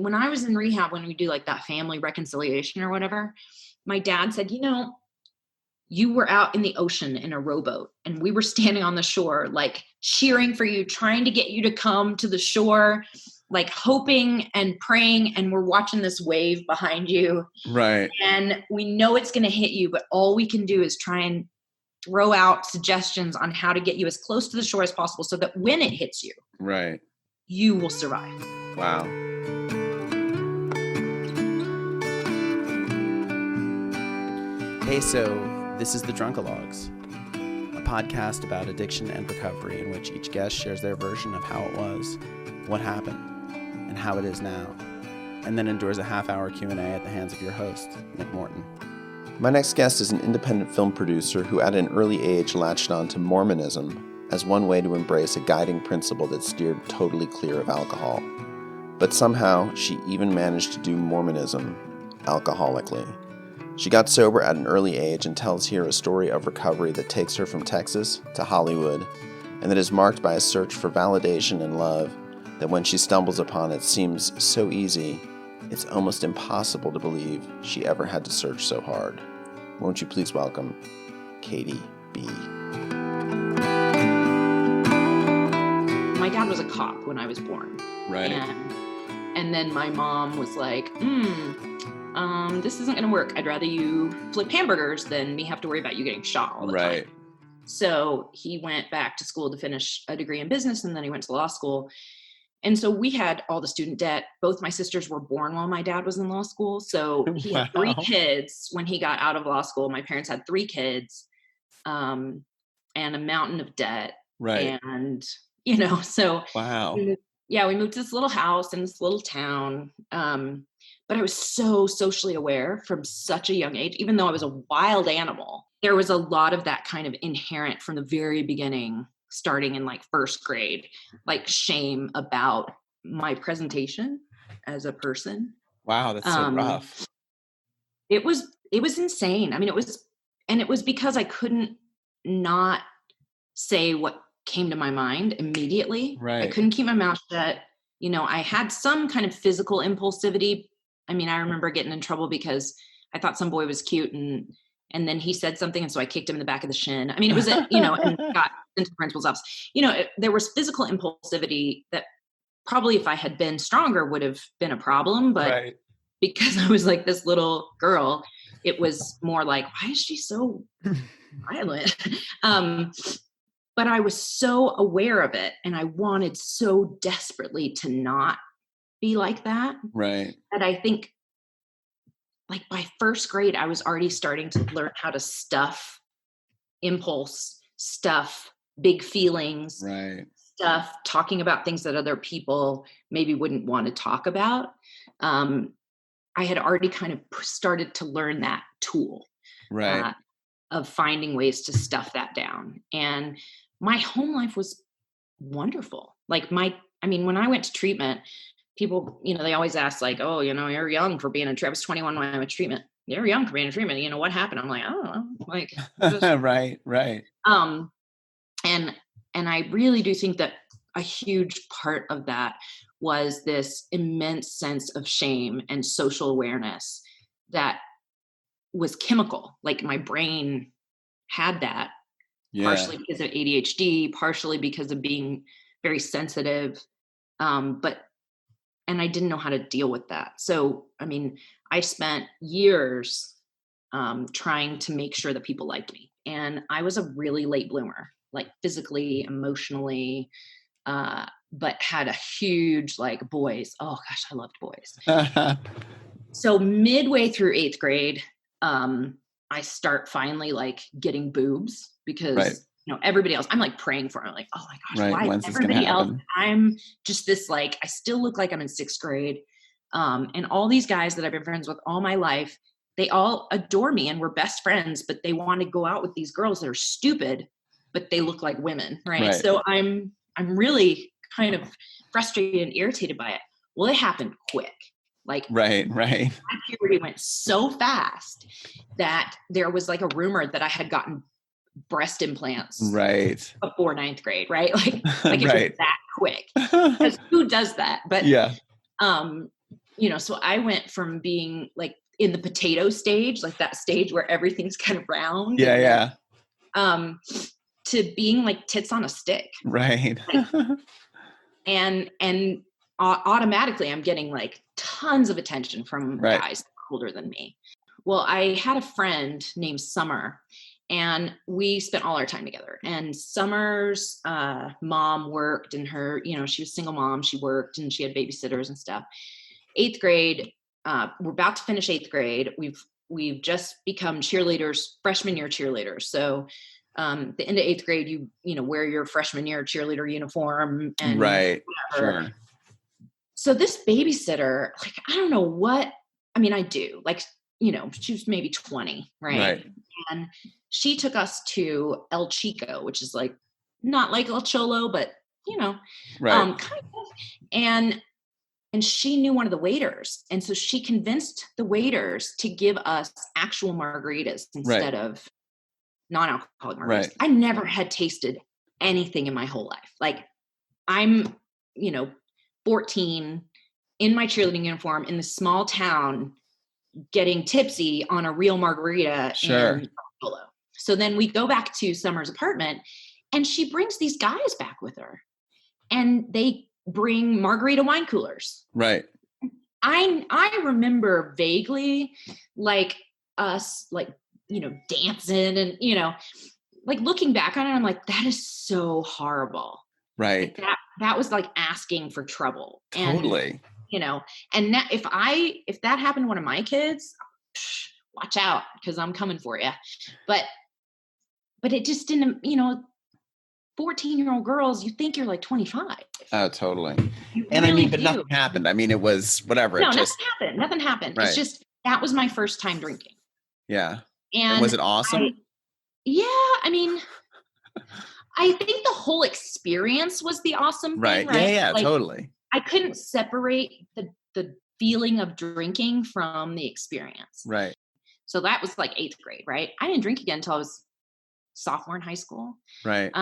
When I was in rehab, when we do like that family reconciliation or whatever, my dad said, you were out in the ocean in a rowboat and we were standing on the shore, like cheering for you, trying to get you to come to the shore, like hoping and praying. And we're watching this wave behind you. Right. And we know it's going to hit you, but all we can do is try and throw out suggestions on how to get you as close to the shore as possible so that when it hits you, right, you will survive. Wow. Hey, so this is the Drunkalogs, a podcast about addiction and recovery in which each guest shares their version of how it was, what happened, and how it is now, and then endures a half-hour Q&A at the hands of your host, Nick Morton. My next guest is an independent film producer who at an early age latched on to Mormonism as one way to embrace a guiding principle that steered totally clear of alcohol. But somehow, she even managed to do Mormonism alcoholically. She got sober at an early age and tells here a story of recovery that takes her from Texas to Hollywood, and that is marked by a search for validation and love that when she stumbles upon it seems so easy, it's almost impossible to believe she ever had to search so hard. Won't you please welcome Katy B. My dad was a cop when I was born. Right. And then my mom was like, this isn't going to work. I'd rather you flip hamburgers than me have to worry about you getting shot all the time. So he went back to school to finish a degree in business, and then he went to law school. And so we had all the student debt. Both my sisters were born while my dad was in law school. So he had 3 kids when he got out of law school. My parents had 3 kids, and a mountain of debt. Right. And, so wow. we moved to this little house in this little town. But I was so socially aware from such a young age, even though I was a wild animal. There was a lot of that kind of inherent from the very beginning, starting in like first grade, like shame about my presentation as a person. Wow, that's so rough. It was insane. I mean, it was because I couldn't not say what came to my mind immediately. Right. I couldn't keep my mouth shut. I had some kind of physical impulsivity. I mean, I remember getting in trouble because I thought some boy was cute and then he said something. And so I kicked him in the back of the shin. I mean, it was, and got into the principal's office. There was physical impulsivity that probably if I had been stronger would have been a problem. But because I was like this little girl, it was more like, why is she so violent? But I was so aware of it. And I wanted so desperately to not be like that. Right. And I think like by first grade, I was already starting to learn how to stuff impulse, stuff big feelings, stuff talking about things that other people maybe wouldn't want to talk about. I had already kind of started to learn that tool of finding ways to stuff that down. And my home life was wonderful. Like when I went to treatment, people, they always ask like, oh, you're young for being in treatment. I was 21 when I went to treatment. You're young for being in treatment. What happened? I'm like, I don't know. Like, just, right. And I really do think that a huge part of that was this immense sense of shame and social awareness that was chemical. Like my brain had that partially because of ADHD, partially because of being very sensitive. And I didn't know how to deal with that. So, I spent years trying to make sure that people liked me. And I was a really late bloomer, like physically, emotionally, but had a huge, like boys. Oh gosh, I loved boys. So midway through 8th grade, I start finally like getting boobs because everybody else, I'm like praying for them. I'm like, oh my gosh, why everybody else? I'm just this, like, I still look like I'm in 6th grade. And all these guys that I've been friends with all my life, they all adore me and we're best friends, but they want to go out with these girls that are stupid, but they look like women. Right. So I'm really kind of frustrated and irritated by it. Well, it happened quick. Like, my puberty went so fast that there was like a rumor that I had gotten breast implants before 9th grade, right? Like it was that quick. Because who does that? But so I went from being like in the potato stage, like that stage where everything's kind of round. Yeah. To being like tits on a stick. Right. and automatically I'm getting like tons of attention from guys older than me. Well, I had a friend named Summer, and we spent all our time together. And Summer's mom worked, and her, she was a single mom. She worked and she had babysitters and stuff. 8th grade, we're about to finish 8th grade. We've just become cheerleaders, freshman year cheerleaders. So the end of 8th grade, you wear your freshman year cheerleader uniform and right. whatever. Sure. So this babysitter, like, I don't know what, I mean, I do, like, she was maybe 20, right? And she took us to El Chico, which is like, not like El Cholo, but, kind of. And she knew one of the waiters. And so she convinced the waiters to give us actual margaritas instead of non-alcoholic margaritas. Right. I never had tasted anything in my whole life. Like, I'm, 14 in my cheerleading uniform in this small town getting tipsy on a real margarita. Sure. In Polo. So then we go back to Summer's apartment, and she brings these guys back with her, and they bring margarita wine coolers. Right. I remember vaguely like us like, dancing and, like looking back on it, I'm like, that is so horrible. Right. Like that was like asking for trouble. Totally. And, and that, if that happened to one of my kids, watch out, because I'm coming for you. But it just didn't, 14-year-old girls, you think you're like 25. Oh, totally. You And really but do. nothing happened. I mean, it was whatever. No, It just, nothing happened. Right. It's just, that was my first time drinking. yeah. And was it awesome? I mean, I think the whole experience was the awesome thing, Right. right? Yeah, Like, totally. I couldn't separate the feeling of drinking from the experience. Right. So that was like 8th grade, right? I didn't drink again until I was sophomore in high school. Right.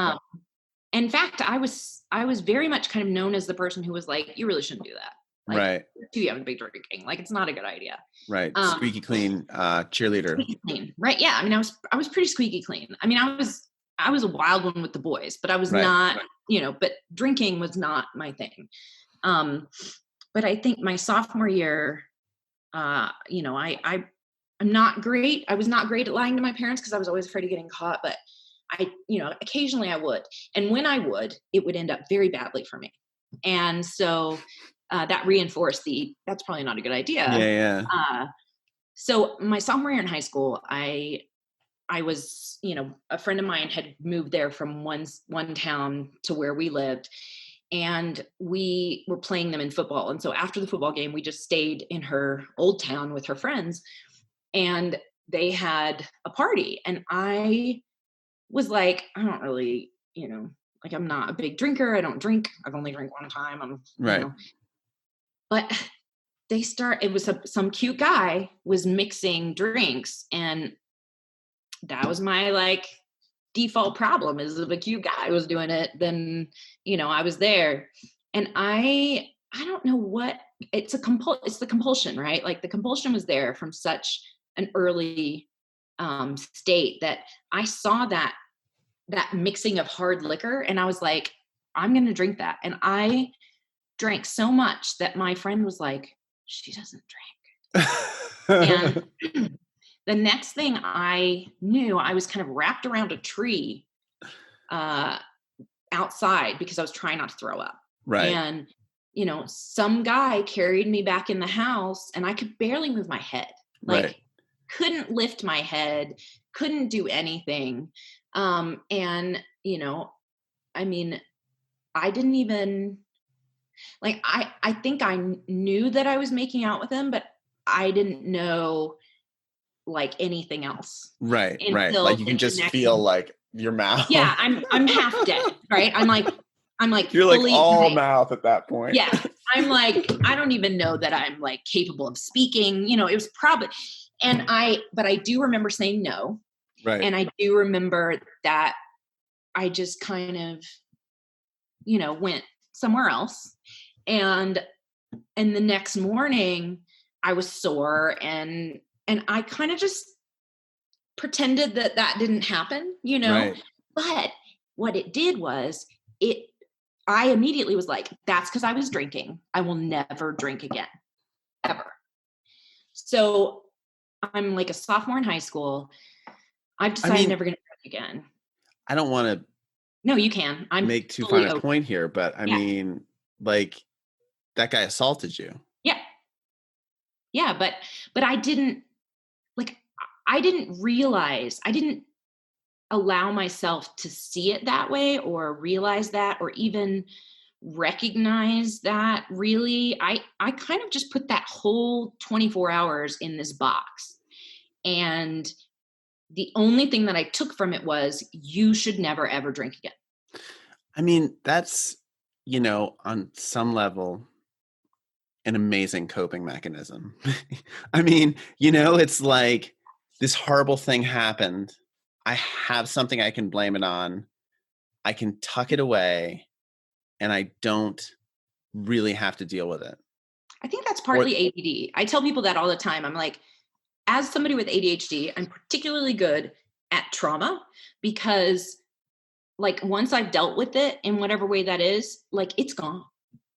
In fact, I was very much kind of known as the person who was like, you really shouldn't do that. Like, right. You're too young to be drinking. Like, it's not a good idea. Right. Squeaky clean cheerleader. Squeaky clean. Right. Yeah. I mean, I was pretty squeaky clean. I mean, I was a wild one with the boys, but I was not, but drinking was not my thing. But I think my sophomore year, I'm not great. I was not great at lying to my parents because I was always afraid of getting caught, but occasionally I would. And when I would, it would end up very badly for me. And so that reinforced that's probably not a good idea. Yeah. So my sophomore year in high school, I was, a friend of mine had moved there from one town to where we lived, and we were playing them in football. And so after the football game, we just stayed in her old town with her friends, and they had a party. And I was like, I don't really, like, I'm not a big drinker. I don't drink. I've only drank one time. Right. But it was some cute guy was mixing drinks, and that was my like default problem, is if a cute guy was doing it, then, I was there. And I don't know what, it's the compulsion, right? Like, the compulsion was there from such an early state that I saw that mixing of hard liquor, and I was like, I'm going to drink that. And I drank so much that my friend was like, she doesn't drink. And the next thing I knew, I was kind of wrapped around a tree outside because I was trying not to throw up. Right. And, some guy carried me back in the house, and I could barely move my head. Like, right. Couldn't lift my head, couldn't do anything. And, I mean, I didn't even, like, I think I knew that I was making out with him, but I didn't know like anything else. Right. Right. Like, you can just feel like your mouth. Yeah. I'm half dead. Right. I'm like, you're like all mouth at that point. Yeah. I'm like, I don't even know that I'm like capable of speaking, it was probably, but I do remember saying no. Right. And I do remember that I just kind of, went somewhere else. And and the next morning I was sore, and I kind of just pretended that didn't happen, Right. But what it did was I immediately was like, that's because I was drinking. I will never drink again, ever. So I'm like a sophomore in high school. I've decided I'm never going to drink again. I don't want to. No, you can. I'm make too fine a point here, but I mean, like, that guy assaulted you. Yeah. Yeah, but I didn't realize, I didn't allow myself to see it that way or realize that or even recognize that. Really, I kind of just put that whole 24 hours in this box. And the only thing that I took from it was, you should never, ever drink again. I mean, that's, on some level, an amazing coping mechanism. I mean, it's like, this horrible thing happened. I have something I can blame it on. I can tuck it away, and I don't really have to deal with it. I think that's partly ADD. I tell people that all the time. I'm like, as somebody with ADHD, I'm particularly good at trauma, because like once I've dealt with it in whatever way that is, like it's gone.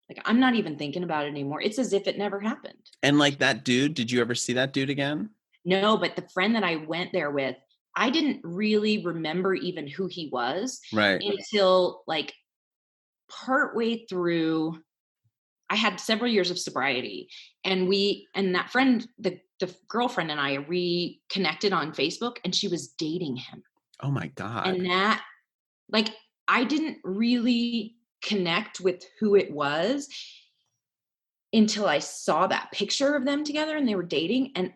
Like I'm not even thinking about it anymore. It's as if it never happened. And like that dude, did you ever see that dude again? No, but the friend that I went there with, I didn't really remember even who he was. Right. Until like partway through, I had several years of sobriety, and that friend, the girlfriend and I reconnected on Facebook, and she was dating him. Oh my God. And that, like, I didn't really connect with who it was until I saw that picture of them together and they were dating. And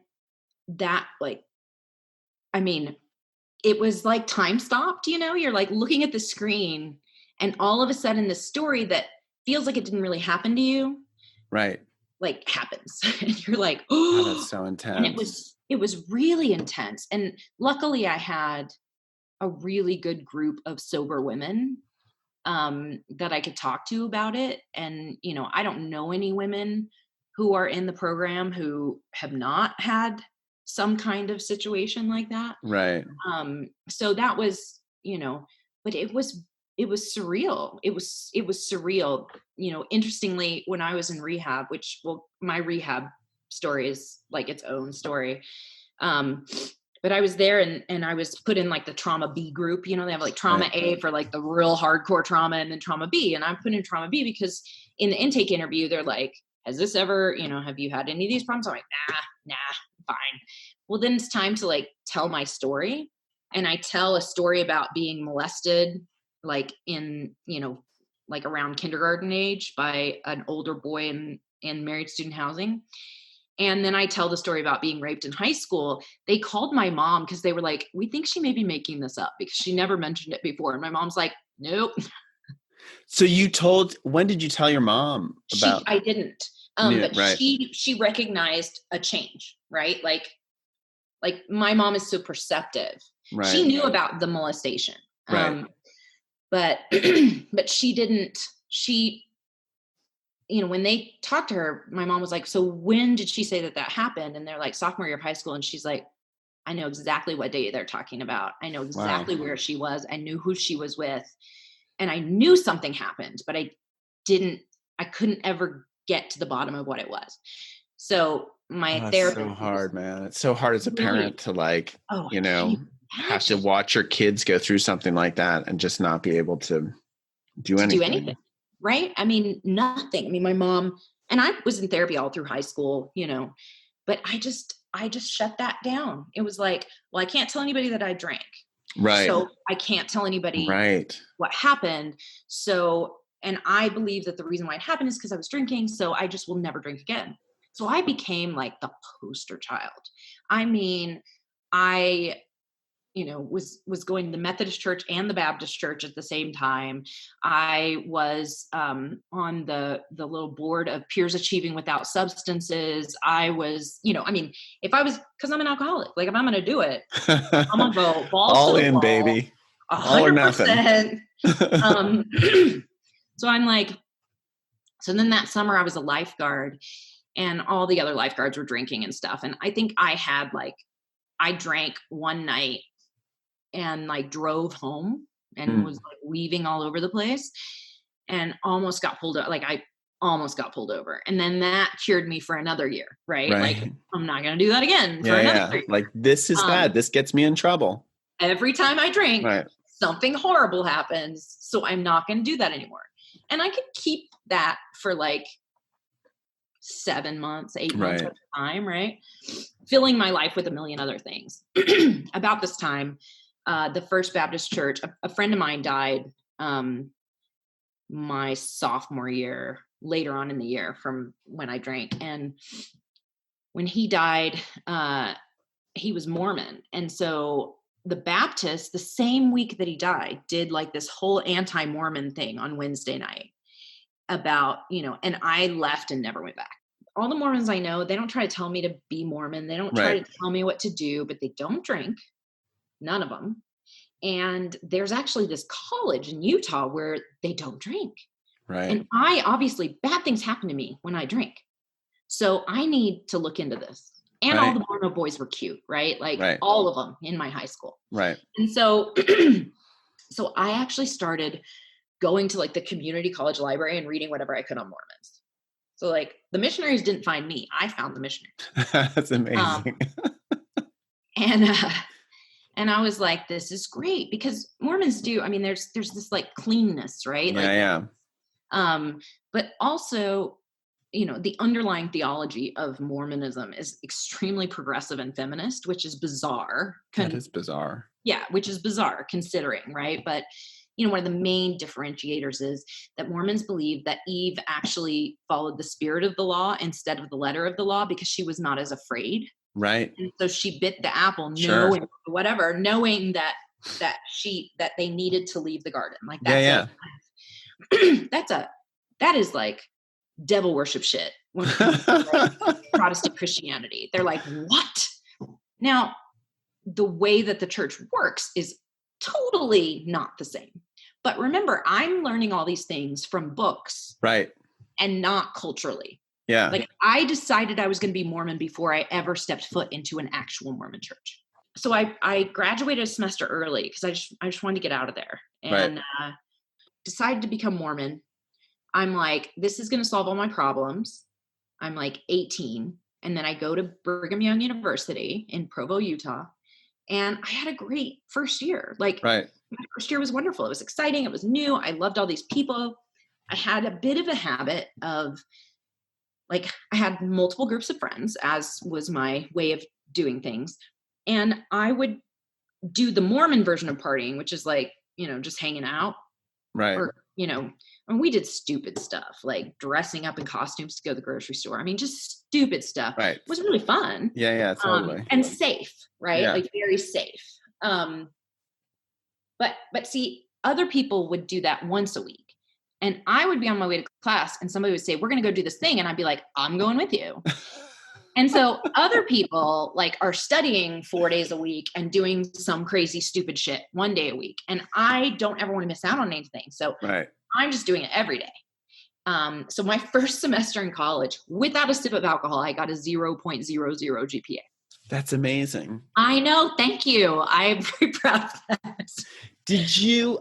that, like, I mean, it was like time stopped, you're like looking at the screen, and all of a sudden this story that feels like it didn't really happen to you. Right. Like happens. And you're like, oh, that's so intense. And it was really intense. And luckily I had a really good group of sober women that I could talk to about it. And, I don't know any women who are in the program who have not had some kind of situation like that. Right. So that was, but it was surreal. It was surreal. Interestingly, when I was in rehab, my rehab story is like its own story. But I was there and I was put in like the trauma B group, they have like trauma A for like the real hardcore trauma, and then trauma B. And I'm put in trauma B because in the intake interview, they're like, has this ever, have you had any of these problems? I'm like, nah, fine. Well, then it's time to like tell my story. And I tell a story about being molested, like in, like around kindergarten age by an older boy in married student housing. And then I tell the story about being raped in high school. They called my mom because they were like, we think she may be making this up because she never mentioned it before. And my mom's like, nope. So when did you tell your mom about? I didn't. But right. She recognized a change, right? Like my mom is so perceptive. Right. She knew about the molestation. Right. But she didn't, when they talked to her, my mom was like, so when did she say that happened? And they're like, sophomore year of high school. And she's like, I know exactly what day they're talking about. I know exactly where she was. I knew who she was with. And I knew something happened, but I couldn't ever get to the bottom of what it was. So my therapist. It's so hard, man. It's so hard as a parent to like, have to watch your kids go through something like that and just not be able to do anything. Right? I mean, nothing. I mean, my mom, and I was in therapy all through high school, but I just shut that down. It was like, well, I can't tell anybody that I drank. Right. So I can't tell anybody what happened. So, and I believe that the reason why it happened is because I was drinking. So I just will never drink again. So I became like the poster child. I mean, I was going to the Methodist church and the Baptist church at the same time. I was on the little board of Peers Achieving Without Substances. I was, if I was, because I'm an alcoholic, like if I'm going to do it, I'm going to go balls all to the in, wall, baby. 100%. All or nothing. So I'm like, So then that summer I was a lifeguard, and all the other lifeguards were drinking and stuff. And I think I drank one night and like drove home and was like weaving all over the place and almost got pulled over. Like I almost got pulled over. And then that cured me for another year, right? Like I'm not going to do that again for another year. Like this is bad. This gets me in trouble. Every time I drink, something horrible happens. So I'm not going to do that anymore. And I could keep that for like 7 months, 8 months at a time, right? Filling my life with a million other things. About this time, the First Baptist Church, a friend of mine died my sophomore year, later on in the year from when I drank. And when he died, he was Mormon. And so the Baptists, the same week that he died, did like this whole anti-Mormon thing on Wednesday night about, and I left and never went back. All the Mormons I know, they don't try to tell me to be Mormon. They don't try to tell me what to do, but they don't drink. None of them. And there's actually this college in Utah where they don't drink. Right. And obviously bad things happen to me when I drink. So I need to look into this. And all the Mormon boys were cute, right? Like all of them in my high school. Right. And so, so I actually started going to like the community college library and reading whatever I could on Mormons. So like the missionaries didn't find me. I found the missionaries. That's amazing. And I was like, this is great because Mormons do. I mean, there's this like cleanness, right? But also, the underlying theology of Mormonism is extremely progressive and feminist, which is bizarre. That is bizarre. Yeah, which is bizarre considering, right? But, one of the main differentiators is that Mormons believe that Eve actually followed the spirit of the law instead of the letter of the law because she was not as afraid. Right. And so she bit the apple knowing that they needed to leave the garden. Like that's that is like devil worship shit when it comes to like Protestant Christianity. They're like, what? Now, the way that the church works is totally not the same. But remember, I'm learning all these things from books. Right. And not culturally. Yeah. Like I decided I was going to be Mormon before I ever stepped foot into an actual Mormon church. So I graduated a semester early because I just wanted to get out of there and decided to become Mormon. I'm like, this is going to solve all my problems. I'm like 18. And then I go to Brigham Young University in Provo, Utah. And I had a great first year. Like my first year was wonderful. It was exciting. It was new. I loved all these people. I had a bit of a habit of like, I had multiple groups of friends, as was my way of doing things. And I would do the Mormon version of partying, which is like, just hanging out. Right. Or, and we did stupid stuff, like dressing up in costumes to go to the grocery store. I mean, just stupid stuff. Right. It was really fun. Yeah, totally. And safe, right? Yeah. Like very safe. But see, other people would do that once a week. And I would be on my way to class and somebody would say, we're going to go do this thing. And I'd be like, I'm going with you. And so other people like are studying 4 days a week and doing some crazy, stupid shit 1 day a week. And I don't ever want to miss out on anything. So I'm just doing it every day. So my first semester in college, without a sip of alcohol, I got a 0.00 GPA. That's amazing. I know. Thank you. I'm very proud of that.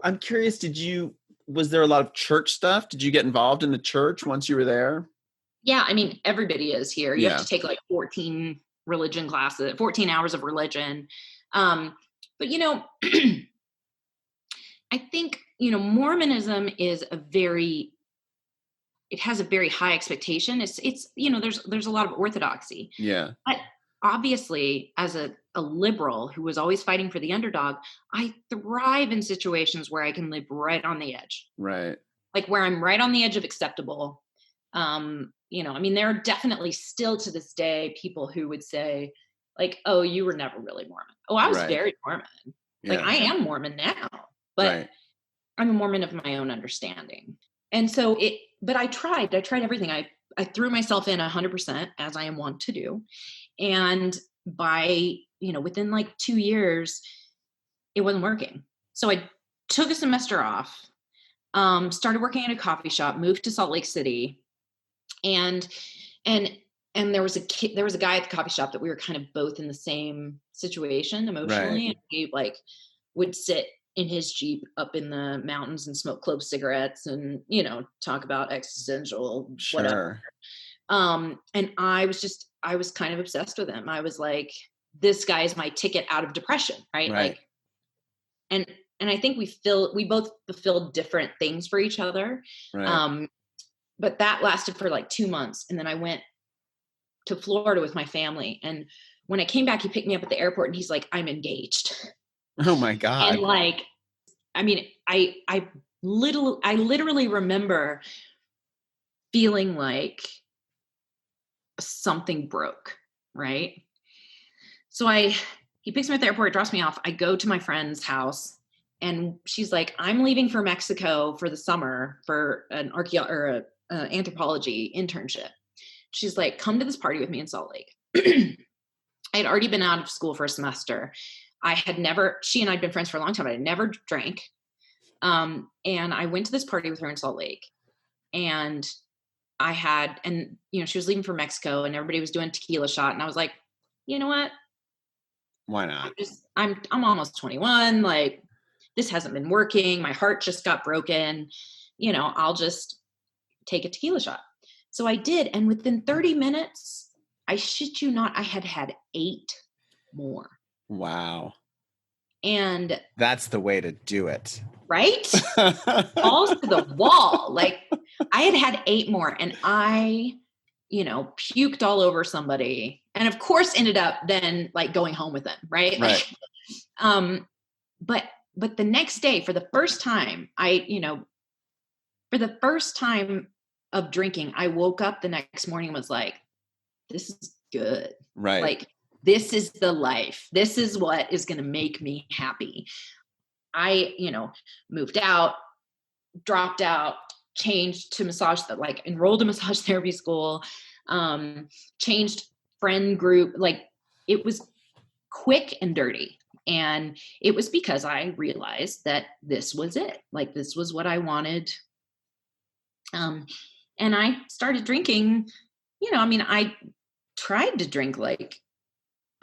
I'm curious, was there a lot of church stuff? Did you get involved in the church once you were there? Yeah. I mean, everybody is here. You have to take like 14 religion classes, 14 hours of religion. But, I think, Mormonism is it has a very high expectation. It's there's a lot of orthodoxy. Yeah. But obviously, as a liberal who was always fighting for the underdog, I thrive in situations where I can live right on the edge. Right. Like where I'm right on the edge of acceptable. There are definitely still to this day people who would say like, oh, you were never really Mormon. Oh, I was very Mormon. Yeah. Like I am Mormon now, but I'm a Mormon of my own understanding. And so but I tried everything. I threw myself in 100% as I am wont to do. And by, within like 2 years, it wasn't working. So I took a semester off, started working at a coffee shop, moved to Salt Lake City, And, and, and there was a guy at the coffee shop that we were kind of both in the same situation emotionally. Right. And he like would sit in his Jeep up in the mountains and smoke clove cigarettes and, talk about existential whatever. Sure. And I was kind of obsessed with him. I was like, this guy is my ticket out of depression. Right. Right. Like, and I think we both fulfilled different things for each other. Right. But that lasted for like 2 months. And then I went to Florida with my family. And when I came back, he picked me up at the airport and he's like, I'm engaged. Oh my God. And like, I mean, I literally remember feeling like something broke. Right. So he picks me up at the airport, drops me off. I go to my friend's house and she's like, I'm leaving for Mexico for the summer for an anthropology internship. She's like, come to this party with me in Salt Lake. I had already been out of school for a semester. She and I'd been friends for a long time. I had never drank. And I went to this party with her in Salt Lake and she was leaving for Mexico and everybody was doing tequila shot. And I was like, you know what? Why not? I'm almost 21. Like, this hasn't been working. My heart just got broken. I'll just take a tequila shot. So I did. And within 30 minutes, I shit you not, I had 8 more. Wow. And that's the way to do it. Right? Balls to the wall. Like, I had 8 more and I, puked all over somebody. And of course ended up then like going home with them. Right. Right. Like, but the next day, for the first time, for the first time of drinking, I woke up the next morning and was like, this is good. Right. Like, this is the life. This is what is going to make me happy. I, moved out, dropped out, changed to enrolled in massage therapy school, changed friend group. Like, it was quick and dirty. And it was because I realized that this was it. Like, this was what I wanted. And I started drinking, I tried to drink like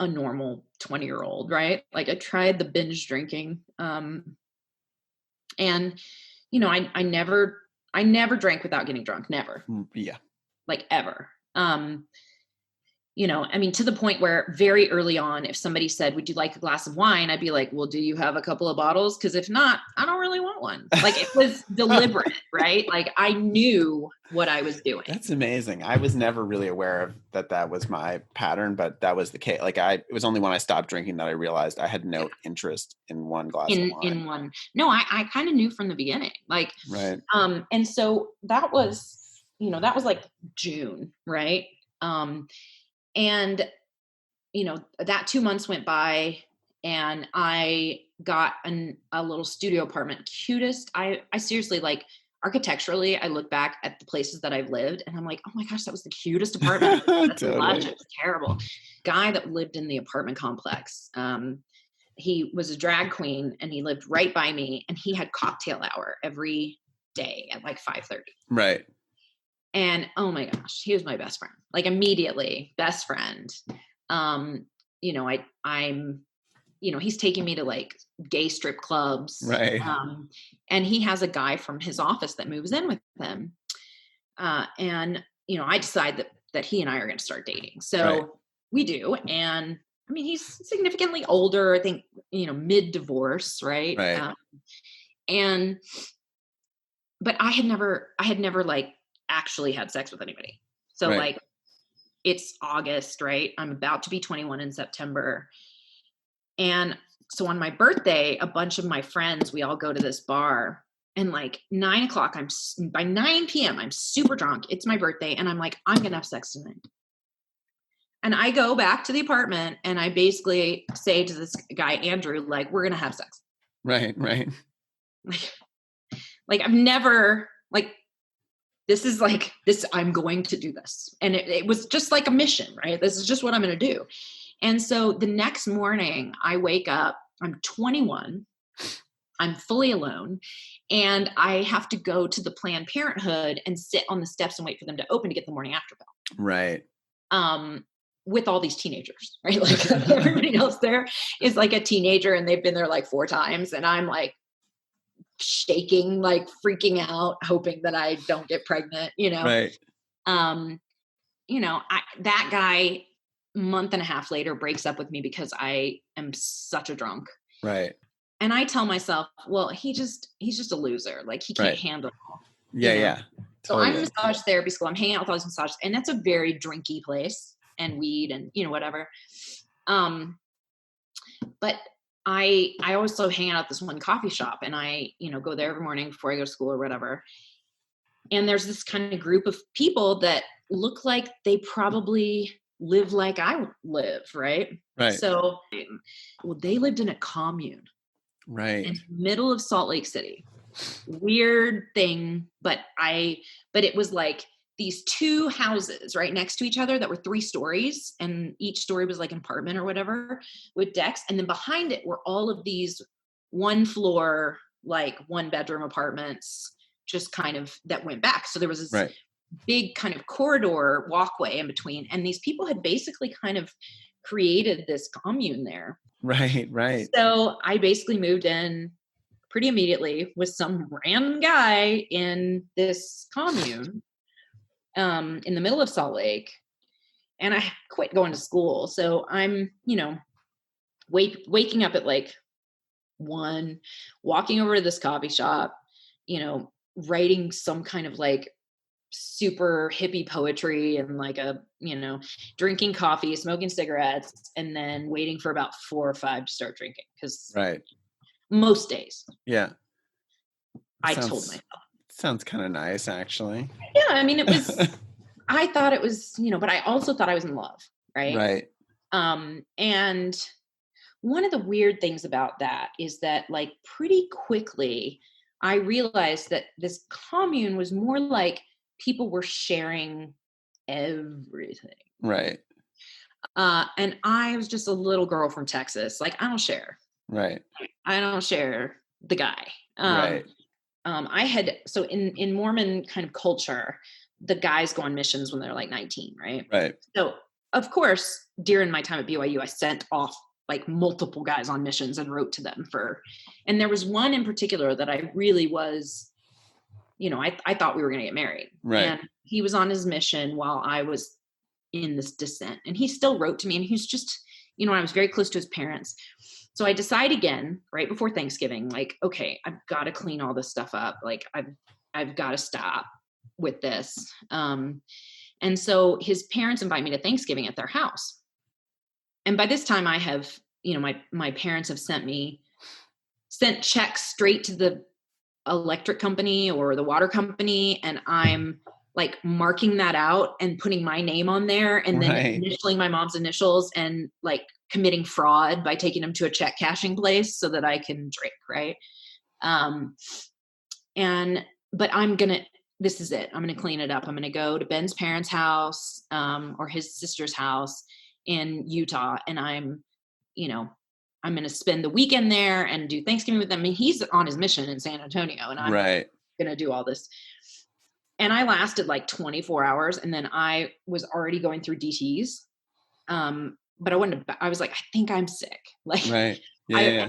a normal 20-year-old, right? Like, I tried the binge drinking. And, I never drank without getting drunk. Never. Yeah. Like, ever. To the point where very early on, if somebody said, would you like a glass of wine? I'd be like, well, do you have a couple of bottles? Because if not, I don't really want one. Like, it was deliberate, right? Like, I knew what I was doing. That's amazing. I was never really aware of that was my pattern, but that was the case. Like, it was only when I stopped drinking that I realized I had no interest in one glass of wine. In one. No, I kind of knew from the beginning. Like, right. And so that was like June, right? And, that 2 months went by and I got a little studio apartment. Cutest. I seriously, like, architecturally, I look back at the places that I've lived and I'm like, oh my gosh, that was the cutest apartment. Totally. It was terrible. Guy that lived in the apartment complex. He was a drag queen and he lived right by me and he had cocktail hour every day at like 5:30. Right. And oh my gosh, he was my best friend. Like, immediately, best friend. I'm, he's taking me to like gay strip clubs. Right. And he has a guy from his office that moves in with him. And I decide that he and I are going to start dating. So right. We do. And he's significantly older, I think, mid-divorce. Right. Right. But I had never like actually had sex with anybody. So right. Like, it's August, right? I'm about to be 21 in September. And so on my birthday, a bunch of my friends, we all go to this bar and like 9 o'clock, by 9 PM, I'm super drunk. It's my birthday. And I'm like, I'm going to have sex tonight. And I go back to the apartment and I basically say to this guy, Andrew, like, we're going to have sex. Right. Right. Like I've never like, this is like this, I'm going to do this. And it was just like a mission, right? This is just what I'm going to do. And so the next morning I wake up, I'm 21, I'm fully alone. And I have to go to the Planned Parenthood and sit on the steps and wait for them to open to get the morning after pill. Right. With all these teenagers, right? Like everybody else there is like a teenager and they've been there like 4 times. And I'm like shaking, like freaking out, hoping that I don't get pregnant, Right. That guy month and a half later breaks up with me because I am such a drunk. Right. And I tell myself, well, he's just a loser. Like he can't handle it all. Yeah. Yeah. So I'm in massage therapy school. I'm hanging out with all these massages, and that's a very drinky place, and weed and whatever. But I also hang out at this one coffee shop, and I go there every morning before I go to school or whatever. And there's this kind of group of people that look like they probably live like I live, right? Right. So, they lived in a commune, right, in the middle of Salt Lake City. Weird thing, but it was like these 2 houses right next to each other that were 3 stories, and each story was like an apartment or whatever with decks. And then behind it were all of these 1 floor, like 1 bedroom apartments, just kind of that went back. So there was this big kind of corridor walkway in between. And these people had basically kind of created this commune there. Right. Right. So I basically moved in pretty immediately with some random guy in this commune in the middle of Salt Lake. And I quit going to school. So I'm, waking up at like 1, walking over to this coffee shop, writing some kind of like super hippie poetry and like drinking coffee, smoking cigarettes, and then waiting for about 4 or 5 to start drinking. Because most days. Yeah. I told myself. Sounds kind of nice, actually. Yeah. I mean, it was, I thought it was, but I also thought I was in love. Right. Right. And one of the weird things about that is that like pretty quickly I realized that this commune was more like people were sharing everything. Right. And I was just a little girl from Texas. Like I don't share. Right. I don't share the guy. Right. So in Mormon kind of culture, the guys go on missions when they're like 19, right? Right. So of course, during my time at BYU, I sent off like multiple guys on missions and wrote to them and there was one in particular that I really was, I thought we were going to get married. Right. And he was on his mission while I was in this descent, and he still wrote to me, and he's just, I was very close to his parents. So I decide again, right before Thanksgiving, like, okay, I've got to clean all this stuff up. Like I've got to stop with this. And so his parents invite me to Thanksgiving at their house. And by this time I have, my parents have sent checks straight to the electric company or the water company. And I'm like marking that out and putting my name on there, and then initialing my mom's initials and like committing fraud by taking them to a check cashing place so that I can drink. Right. But this is it. I'm going to clean it up. I'm going to go to Ben's parents' house, or his sister's house in Utah. And I'm going to spend the weekend there and do Thanksgiving with them. I mean, he's on his mission in San Antonio, and I'm going to do all this. And I lasted like 24 hours, and then I was already going through DTs. But I was like, I think I'm sick. Like, I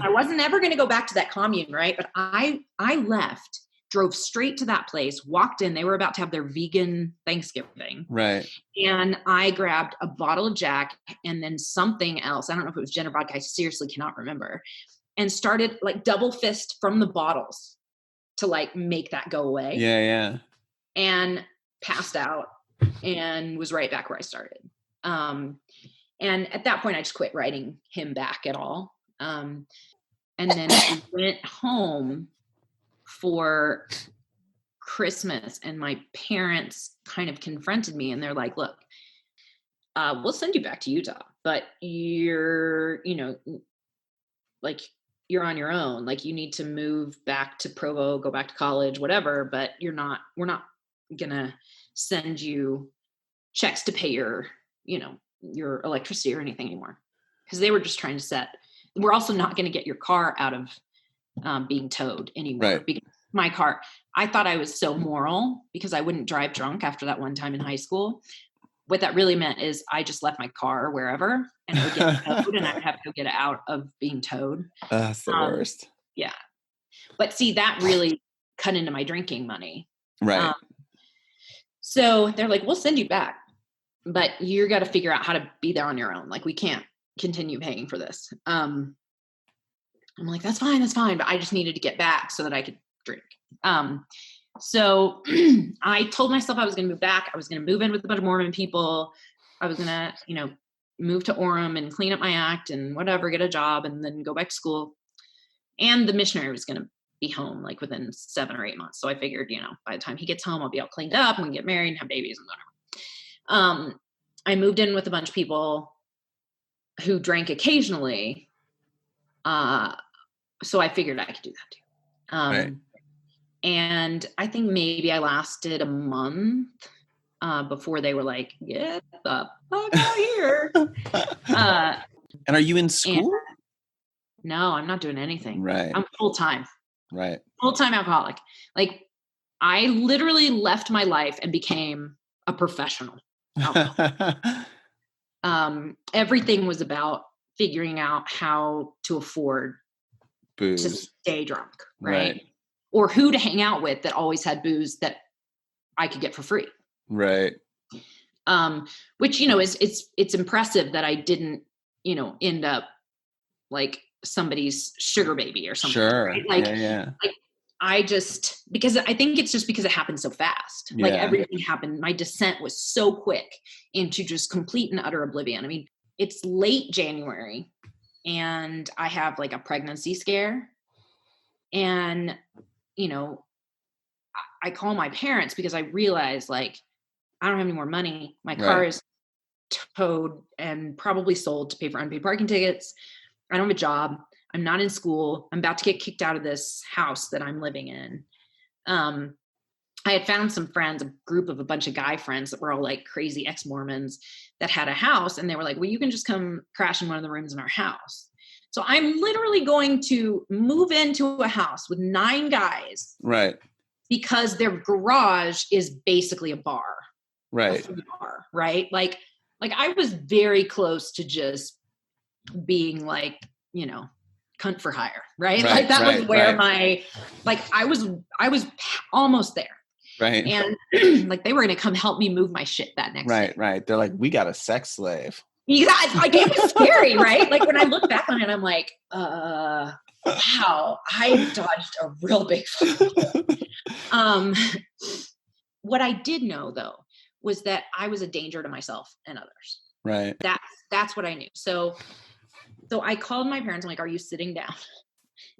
wasn't ever going to go back to that commune. Right. But I left, drove straight to that place, walked in, they were about to have their vegan Thanksgiving. Right. And I grabbed a bottle of Jack and then something else. I don't know if it was gin or vodka. I seriously cannot remember. And started like double fist from the bottles to like make that go away. Yeah. Yeah. And passed out and was right back where I started. And at that point I just quit writing him back at all. And then I went home for Christmas, and my parents kind of confronted me, and they're like, look, we'll send you back to Utah, but you're on your own. Like you need to move back to Provo, go back to college, whatever, but we're not gonna send you checks to pay your electricity or anything anymore. Cause they were just trying to we're also not going to get your car out of being towed anymore, because my car. I thought I was so moral because I wouldn't drive drunk after that one time in high school. What that really meant is I just left my car wherever and it would get towed and I would have to go get it out of being towed. That's the worst. Yeah. But see, that really cut into my drinking money. Right. So they're like, we'll send you back, but you're got to figure out how to be there on your own. Like, we can't continue paying for this. I'm like, that's fine. But I just needed to get back so that I could drink. So I told myself I was going to move back. I was going to move in with a bunch of Mormon people. I was going to, move to Orem and clean up my act and whatever, get a job and then go back to school. And the missionary was going to be home like within 7 or 8 months. So I figured, by the time he gets home, I'll be all cleaned up and get married and have babies and whatever. I moved in with a bunch of people who drank occasionally. So I figured I could do that too. Right. And I think maybe I lasted a month before they were like, get the fuck out here. And are you in school? No, I'm not doing anything. Right. I'm full-time. Right. Full-time alcoholic. Like, I literally left my life and became a professional alcoholic. Everything was about figuring out how to afford Booze. to stay drunk, right? Right. Or who to hang out with that always had booze that I could get for free. Right. Which, it's impressive that I didn't, end up like somebody's sugar baby or something. Sure. Right? Like, yeah. like because I think it's just because it happened so fast. Yeah. Like, everything happened. My descent was so quick into just complete and utter oblivion. I mean, it's late January and I have like a pregnancy scare and, I call my parents because I realize like, I don't have any more money. My car is towed and probably sold to pay for unpaid parking tickets. I don't have a job. I'm not in school. I'm about to get kicked out of this house that I'm living in. I had found some friends, a group of a bunch of guy friends that were all like crazy ex-Mormons that had a house. And they were like, well, you can just come crash in one of the rooms in our house. So I'm literally going to move into a house with 9 guys. Right. Because their garage is basically a bar. Right. Bar, right? Like I was very close to just being like, cunt for hire, right? Like that was where I was almost there. Right. And like they were going to come help me move my shit that next day. Right. They're like, we got a sex slave. Exactly. Like, it was scary, right? Like when I look back on it, I'm like, wow, I dodged a real big what I did know though was that I was a danger to myself and others. Right. That's what I knew. So I called my parents. I'm like, are you sitting down?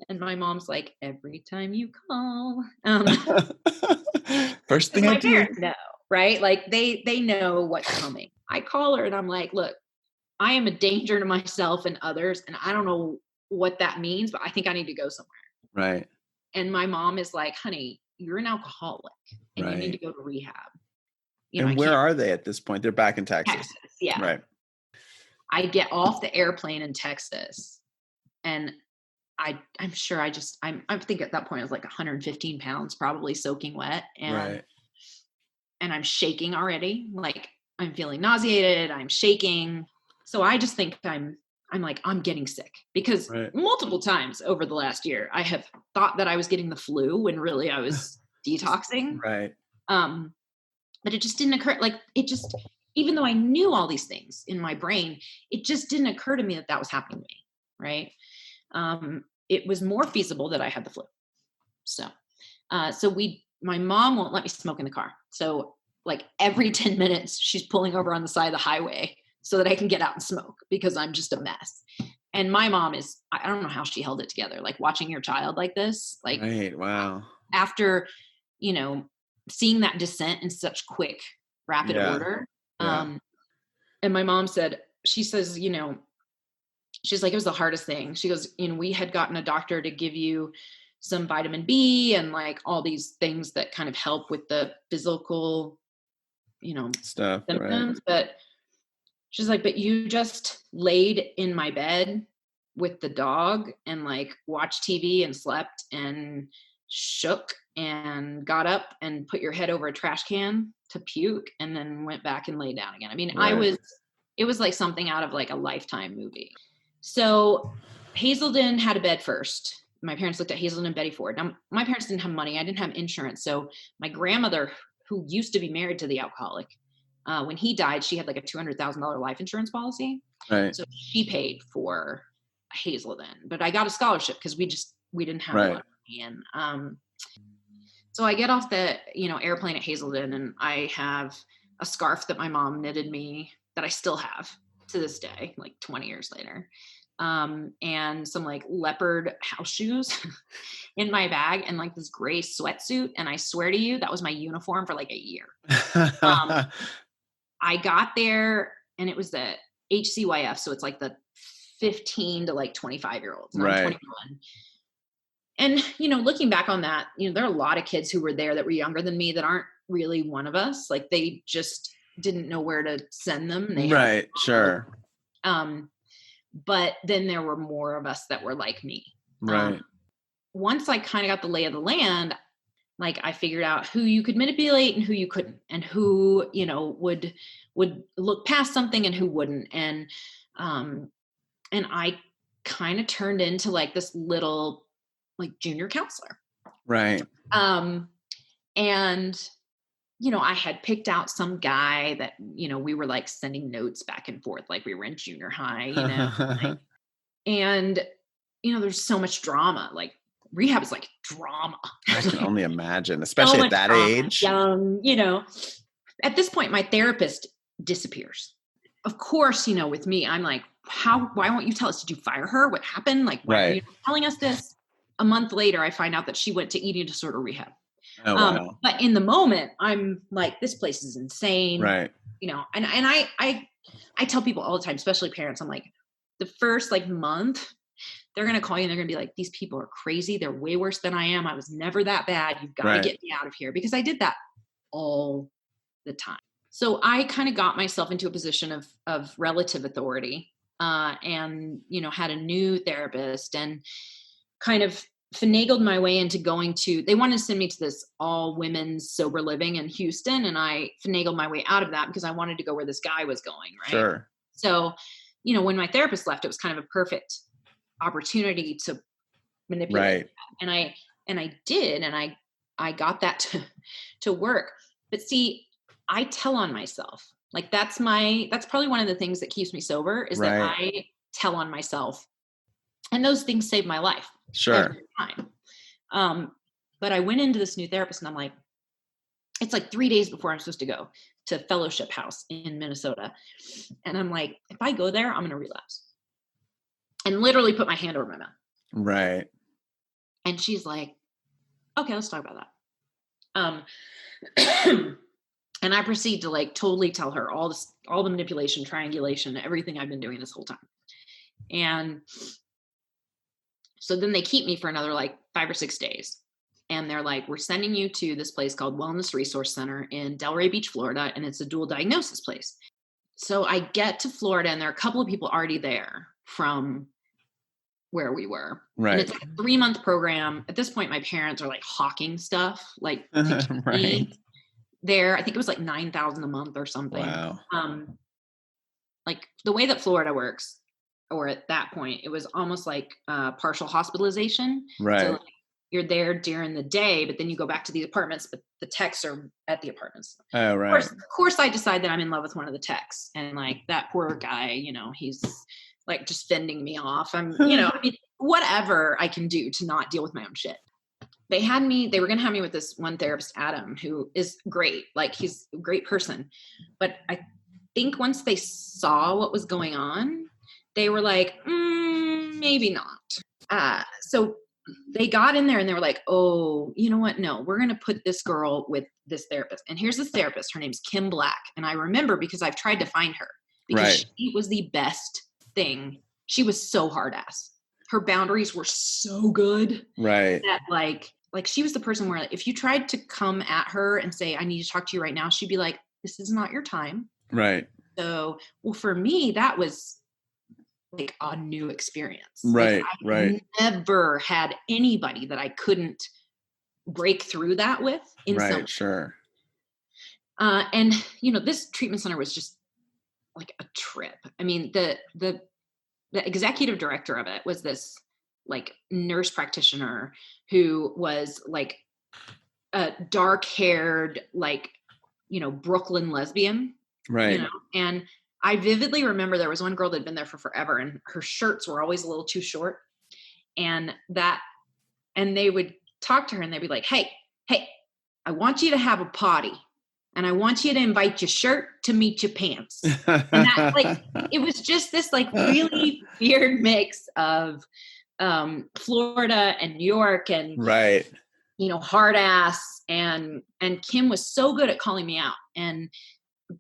And my mom's like, every time you call. First thing I do. My parents know, right? Like they know what's coming. I call her and I'm like, look, I am a danger to myself and others. And I don't know what that means, but I think I need to go somewhere. Right. And my mom is like, honey, you're an alcoholic and you need to go to rehab. And where are they at this point? They're back in Texas. Yeah. Right. I get off the airplane in Texas and I'm sure I think at that point I was like 115 pounds, probably soaking wet. And I'm shaking already. Like I'm feeling nauseated. I'm shaking. So I just think I'm getting sick because multiple times over the last year, I have thought that I was getting the flu when really I was detoxing. Right. But it just didn't occur. Like even though I knew all these things in my brain, it just didn't occur to me that was happening to me. Right. It was more feasible that I had the flu. So my mom won't let me smoke in the car. So like every 10 minutes, she's pulling over on the side of the highway so that I can get out and smoke because I'm just a mess. And my mom I don't know how she held it together. Like watching your child like this, like, right. Wow. After, seeing that descent in such quick, rapid order. And my mom she's like, it was the hardest thing. She goes, we had gotten a doctor to give you some vitamin B and like all these things that kind of help with the physical, stuff. symptoms. Right. But she's like, but you just laid in my bed with the dog and like watched TV and slept. And shook and got up and put your head over a trash can to puke and then went back and laid down again. I mean, Right. it was like something out of like a Lifetime movie. So Hazelden had a bed first. My parents looked at Hazelden and Betty Ford. Now, my parents didn't have money. I didn't have insurance. So my grandmother, who used to be married to the alcoholic, when he died, she had like a $200,000 life insurance policy. Right. So she paid for Hazelden, but I got a scholarship because we didn't have a lot of money. And so I get off the airplane at Hazelden, and I have a scarf that my mom knitted me that I still have to this day, like 20 years later, and some like leopard house shoes in my bag, and like this gray sweatsuit. And I swear to you, that was my uniform for like a year. I got there, and it was the HCYF, so it's like the 15 to like 25-year-olds. And I'm 21. And, looking back on that, there are a lot of kids who were there that were younger than me that aren't really one of us. Like they just didn't know where to send them. Right. Sure. But then there were more of us that were like me. Right. Once I kind of got the lay of the land, like I figured out who you could manipulate and who you couldn't, and who, would look past something and who wouldn't. And I kind of turned into like this little like junior counselor. Right. And, I had picked out some guy that, we were like sending notes back and forth, like we were in junior high, and, there's so much drama, like rehab is like drama. I can only imagine, especially so at that drama, age. Young, at this point, my therapist disappears. Of course, with me, I'm like, why won't you tell us? Did you fire her? What happened? Like, why are you telling us this? A month later, I find out that she went to eating disorder rehab. Oh, wow. But in the moment, I'm like, this place is insane. Right. And I tell people all the time, especially parents, I'm like, the first like month, they're going to call you and they're going to be like, these people are crazy. They're way worse than I am. I was never that bad. You've got to get me out of here, because I did that all the time. So I kind of got myself into a position of relative authority, and, had a new therapist, and kind of finagled my way into they wanted to send me to this all women's sober living in Houston. And I finagled my way out of that because I wanted to go where this guy was going. Right. Sure. So, when my therapist left, it was kind of a perfect opportunity to manipulate. Right. And I did, and I got that to work. But see, I tell on myself. Like that's probably one of the things that keeps me sober, is that I tell on myself, and those things saved my life. Sure. Every time. But I went into this new therapist, and I'm like, it's like 3 days before I'm supposed to go to Fellowship House in Minnesota. And I'm like, if I go there, I'm going to relapse. And literally put my hand over my mouth. Right. And she's like, okay, let's talk about that. And I proceed to like totally tell her all the manipulation, triangulation, everything I've been doing this whole time. And so then they keep me for another like 5 or 6 days. And they're like, we're sending you to this place called Wellness Resource Center in Delray Beach, Florida. And it's a dual diagnosis place. So I get to Florida, and there are a couple of people already there from where we were. Right. And it's like a 3-month program. At this point, my parents are like hawking stuff, like right. There. I think it was like $9,000 a month or something. Wow. Like the way that Florida works, or at that point, it was almost like partial hospitalization. Right. So like, you're there during the day, but then you go back to the apartments, but the techs are at the apartments. Oh, right. Of course, I decide that I'm in love with one of the techs, and like that poor guy, he's like just fending me off. I mean, whatever I can do to not deal with my own shit. They were going to have me with this one therapist, Adam, who is great. Like he's a great person. But I think once they saw what was going on, they were like, maybe not. So they got in there and they were like, oh, you know what? No, we're going to put this girl with this therapist. And here's this therapist. Her name's Kim Black. And I remember because I've tried to find her, because she was the best thing. She was so hard ass. Her boundaries were so good. Right. That like she was the person where if you tried to come at her and say, I need to talk to you right now, she'd be like, this is not your time. Right. So, well, for me, that was like a new experience. Right. Like, I never had anybody that I couldn't break through that with in some Right. Sure. and this treatment center was just like a trip. I mean, the executive director of it was this like nurse practitioner who was like a dark haired, like, Brooklyn lesbian, Right. and I vividly remember there was one girl that had been there for forever and her shirts were always a little too short, and they would talk to her and they'd be like, hey, I want you to have a potty and I want you to invite your shirt to meet your pants. And that, like, it was just this like really weird mix of Florida and New York and, right. hard ass. And Kim was so good at calling me out.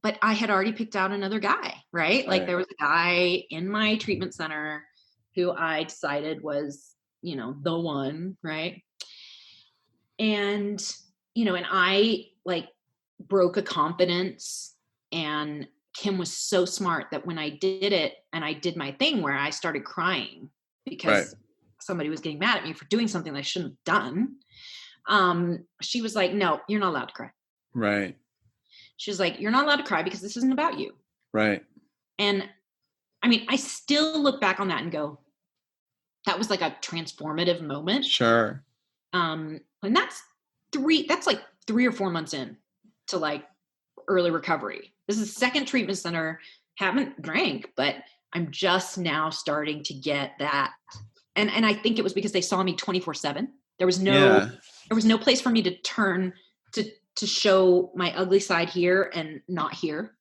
But I had already picked out another guy, right? Like there was a guy in my treatment center who I decided was, the one, right? And, and I like broke a confidence, and Kim was so smart that when I did it and I did my thing where I started crying because somebody was getting mad at me for doing something I shouldn't have done. She was like, no, you're not allowed to cry. Right. She was like, you're not allowed to cry because this isn't about you. Right. And I mean, I still look back on that and go, that was like a transformative moment. Sure. And that's like 3 or 4 months in to like early recovery. This is second treatment center, haven't drank, but I'm just now starting to get that. And I think it was because they saw me 24/7. There was no place for me to turn to show my ugly side here and not here.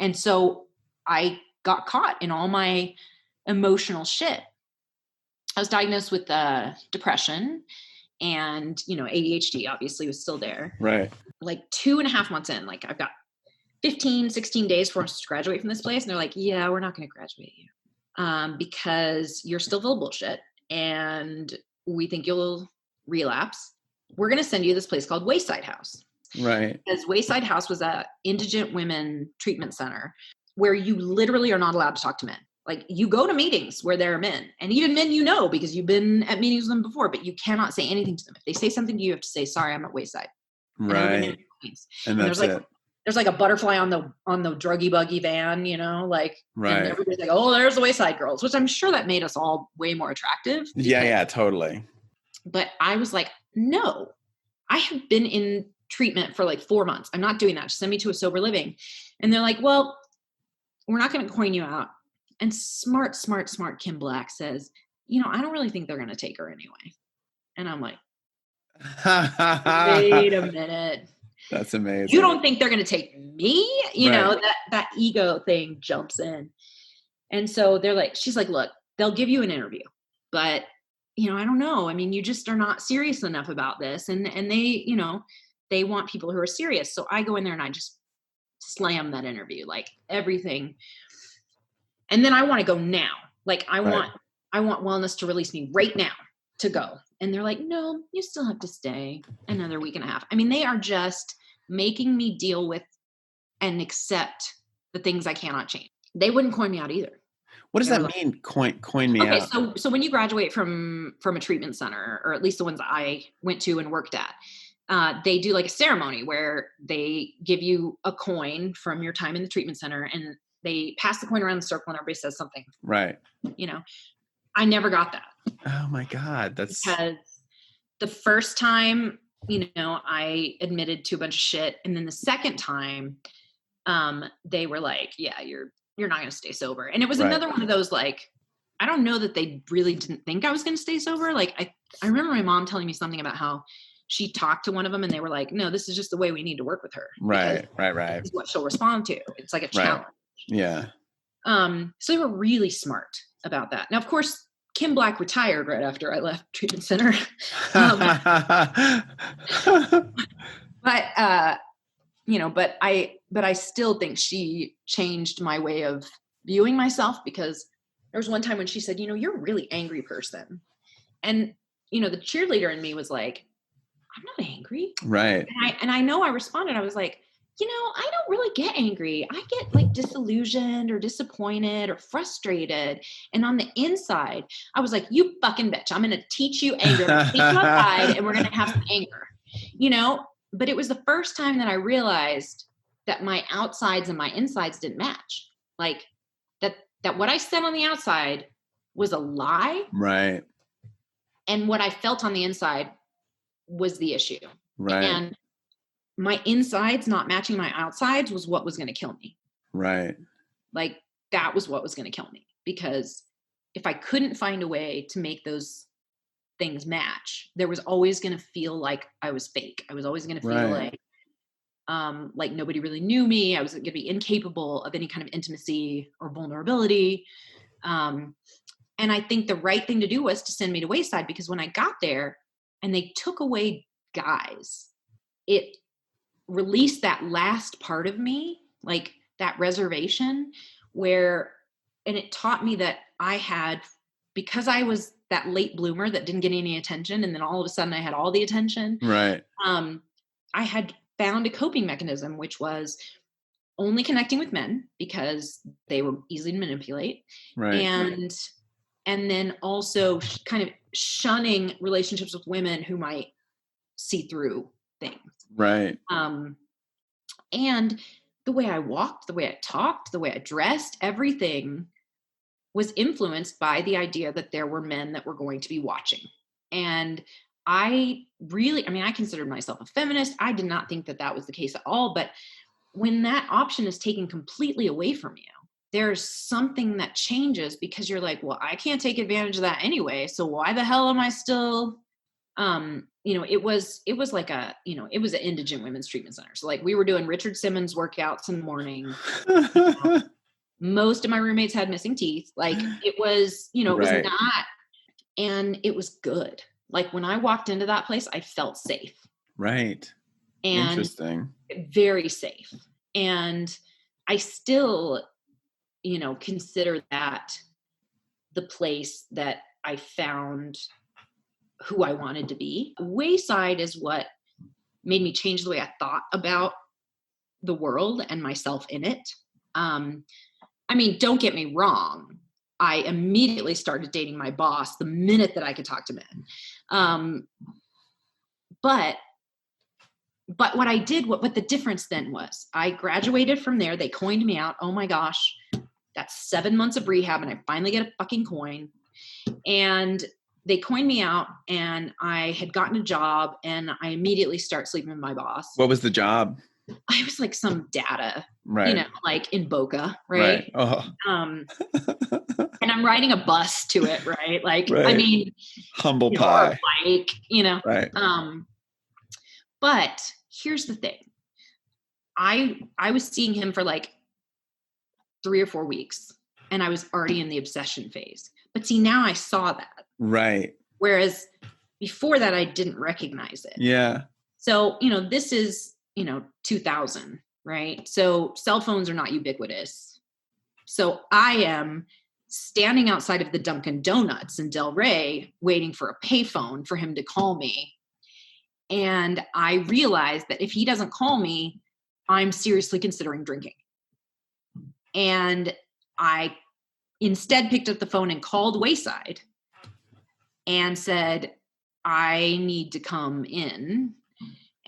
And so I got caught in all my emotional shit. I was diagnosed with depression, and ADHD obviously was still there. Right. Like 2.5 months in, like I've got 15, 16 days for us to graduate from this place. And they're like, yeah, we're not going to graduate you because you're still full of bullshit and we think you'll relapse. We're going to send you to this place called Wayside House. Right. Because Wayside House was a indigent women treatment center where you literally are not allowed to talk to men. Like you go to meetings where there are men, and even men, because you've been at meetings with them before, but you cannot say anything to them. If they say something to you, you have to say, sorry, I'm at Wayside. Right. And that's it. There's like a butterfly on the druggy buggy van, like, right. And everybody's like, oh, there's the Wayside girls, which I'm sure that made us all way more attractive. Yeah, totally. But I was like, no, I have been in treatment for like 4 months. I'm not doing that. Just send me to a sober living. And they're like, well, we're not going to coin you out. And smart Kim Black says, I don't really think they're going to take her anyway. And I'm like, wait a minute. That's amazing. You don't think they're going to take me? That ego thing jumps in. And so she's like, look, they'll give you an interview, but I don't know. I mean, you just are not serious enough about this. And they, they want people who are serious. So I go in there and I just slam that interview, like everything. And then I want to go now. Like I want wellness to release me right now to go. And they're like, no, you still have to stay another week and a half. I mean, they are just making me deal with and accept the things I cannot change. They wouldn't coin me out either. What does that mean? Coin me out? Okay, so when you graduate from a treatment center, or at least the ones I went to and worked at, they do like a ceremony where they give you a coin from your time in the treatment center, and they pass the coin around the circle and everybody says something. Right. I never got that. Oh my God. That's because the first time, I admitted to a bunch of shit. And then the second time, they were like, yeah, you're not going to stay sober. And it was another one of those, like, I don't know that they really didn't think I was going to stay sober. Like I remember my mom telling me something about how she talked to one of them and they were like, no, this is just the way we need to work with her. Right. This is what she'll respond to. It's like a challenge. Yeah. So they were really smart about that. Now, of course, Kim Black retired right after I left treatment center. But I still think she changed my way of viewing myself, because there was one time when she said, you're a really angry person. And, the cheerleader in me was like, I'm not angry. Right. And I know I responded. I was like, I don't really get angry. I get like disillusioned or disappointed or frustrated. And on the inside, I was like, you fucking bitch. I'm going to teach you anger. I'm going to take you outside and we're going to have some anger. you know, but it was the first time that I realized that my outsides and my insides didn't match. Like that what I said on the outside was a lie. Right. And what I felt on the inside was the issue. Right. And my insides not matching my outsides was what was going to kill me. Right. Like that was what was going to kill me, because if I couldn't find a way to make those things match, there was always going to feel like I was fake. I was always going to feel like nobody really knew me. I was going to be incapable of any kind of intimacy or vulnerability. And I think the right thing to do was to send me to Wayside, because when I got there and they took away guys, it released that last part of me, like that reservation and it taught me that I had, because I was that late bloomer that didn't get any attention, and then all of a sudden I had all the attention. Right. I had found a coping mechanism, which was only connecting with men because they were easy to manipulate. Right. And then also kind of shunning relationships with women who might see through things. Right. And the way I walked, the way I talked, the way I dressed, everything was influenced by the idea that there were men that were going to be watching. And I considered myself a feminist. I did not think that was the case at all. But when that option is taken completely away from you, there's something that changes, because you're like, well, I can't take advantage of that anyway. So why the hell am I still, it was like it was an indigent women's treatment center. So like we were doing Richard Simmons workouts in the morning. Most of my roommates had missing teeth. Like it was, it was not, and it was good. Like when I walked into that place, I felt safe. Right. And interesting. Very safe. And I still, consider that the place that I found who I wanted to be. Wayside is what made me change the way I thought about the world and myself in it. Don't get me wrong. I immediately started dating my boss the minute that I could talk to men. But what I did, what the difference then was, I graduated from there. They coined me out. Oh my gosh, that's 7 months of rehab, and I finally get a fucking coin. And they coined me out, and I had gotten a job, and I immediately start sleeping with my boss. What was the job? I was like some data, right. Like in Boca, right? Oh. And I'm riding a bus to it, right? Like, right. Humble pie, like, right. But here's the thing. I was seeing him for like 3 or 4 weeks, and I was already in the obsession phase. But see, now I saw that. Right. Whereas before that, I didn't recognize it. Yeah. So, this is, 2000, right? So cell phones are not ubiquitous. So I am standing outside of the Dunkin' Donuts in Del Rey, waiting for a payphone for him to call me. And I realized that if he doesn't call me, I'm seriously considering drinking. And I instead picked up the phone and called Wayside and said, I need to come in.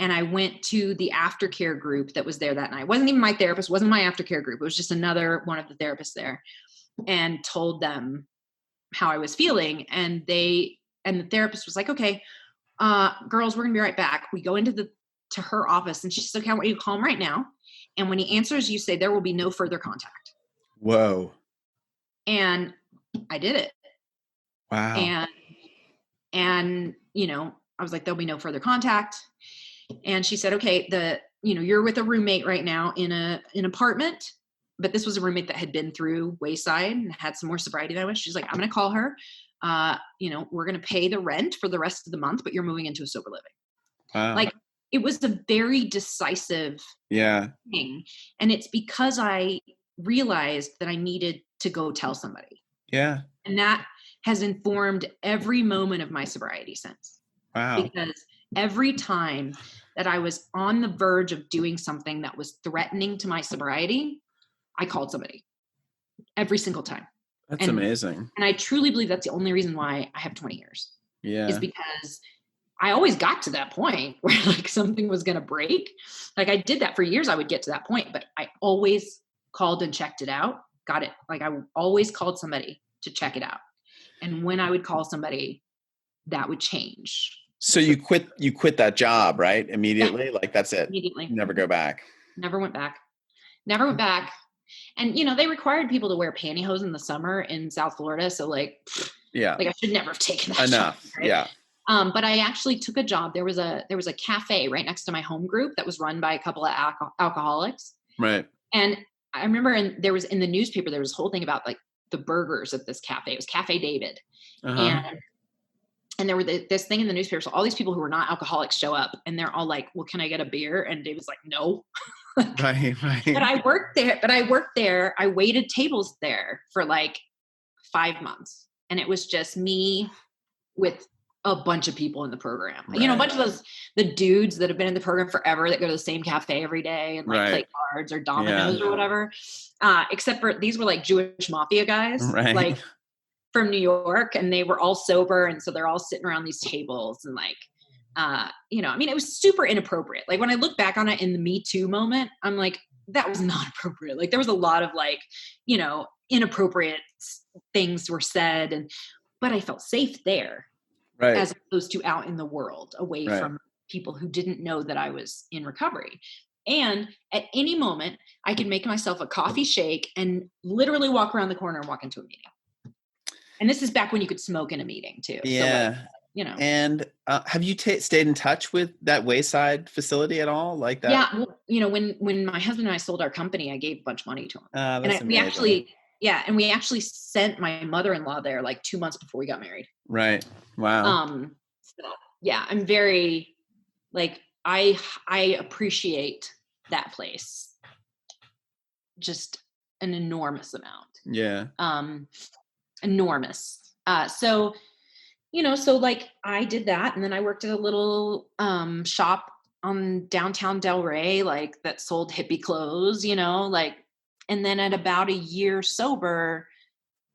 And I went to the aftercare group that was there that night. It wasn't even my therapist, wasn't my aftercare group. It was just another one of the therapists there, and told them how I was feeling. And the therapist was like, okay, girls, we're gonna be right back. We go into her office, and she said, okay, I want you to call him right now. And when he answers, you say, there will be no further contact. Whoa. And I did it. Wow. And I was like, there'll be no further contact. And she said, okay, you're with a roommate right now in an apartment, but this was a roommate that had been through Wayside and had some more sobriety than I was. She's like, I'm going to call her. We're going to pay the rent for the rest of the month, but you're moving into a sober living. Wow. Like it was a very decisive thing. And it's because I realized that I needed to go tell somebody. Yeah. And that has informed every moment of my sobriety since. Wow. Because every time that I was on the verge of doing something that was threatening to my sobriety, I called somebody. Every single time. That's amazing. And I truly believe that's the only reason why I have 20 years. Yeah. Is because I always got to that point where like something was going to break. Like I did that for years. I would get to that point, but I always called and checked it out. Got it. Like I always called somebody to check it out. And when I would call somebody, that would change. So you quit that job, right? Immediately? Yeah, like that's it. immediately. Never go back. Never went back. Never went back. And they required people to wear pantyhose in the summer in South Florida. So like I should never have taken that enough. job, right? Yeah. But I actually took a job. There was a cafe right next to my home group that was run by a couple of alcoholics. Right. And I remember there was in the newspaper, there was a whole thing about like the burgers at this cafe. It was Cafe David. And there were this thing in the newspaper. So all these people who were not alcoholics show up and they're all like, well, can I get a beer? And David's like, no. Right. But I worked there. I waited tables there for like 5 months. And it was just me with a bunch of people in the program. Right. A bunch of the dudes that have been in the program forever that go to the same cafe every day and like play cards or dominoes or whatever. Except for these were like Jewish mafia guys, like from New York, and they were all sober. And so they're all sitting around these tables and like, it was super inappropriate. Like when I look back on it in the Me Too moment, I'm like, that was not appropriate. Like there was a lot of like, inappropriate things were said, but I felt safe there. Right. As opposed to out in the world, away from people who didn't know that I was in recovery. And at any moment, I could make myself a coffee shake and literally walk around the corner and walk into a meeting. And this is back when you could smoke in a meeting too. Yeah. So And have you stayed in touch with that Wayside facility at all? Like that? Yeah. Well, when my husband and I sold our company, I gave a bunch of money to him. That's amazing. We actually sent my mother-in-law there like 2 months before we got married. Right. Wow. I'm very like, I appreciate that place. Just an enormous amount. Yeah. Enormous. So like I did that. And then I worked at a little shop on downtown Delray, like that sold hippie clothes, and then at about a year sober,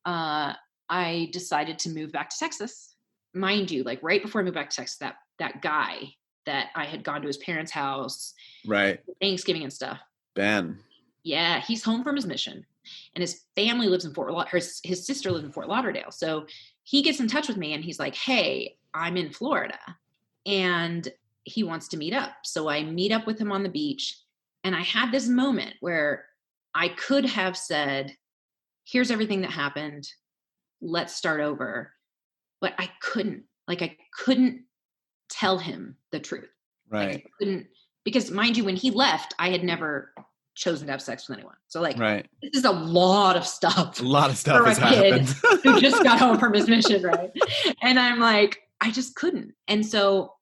I decided to move back to Texas. Mind you, like right before I moved back to Texas, that guy that I had gone to his parents' house, right, Thanksgiving and stuff. Ben. Yeah, he's home from his mission, and his family lives in Fort Lauderdale. His sister lives in Fort Lauderdale, so he gets in touch with me, and he's like, "Hey, I'm in Florida," and he wants to meet up. So I meet up with him on the beach, and I had this moment where I could have said, here's everything that happened. Let's start over. But I couldn't. Like, I couldn't tell him the truth. Right. Like, I couldn't, because mind you, when he left, I had never chosen to have sex with anyone. So like, this is a lot of stuff. A lot of stuff has happened. Who just got home from his mission, right? And I'm like, I just couldn't. And so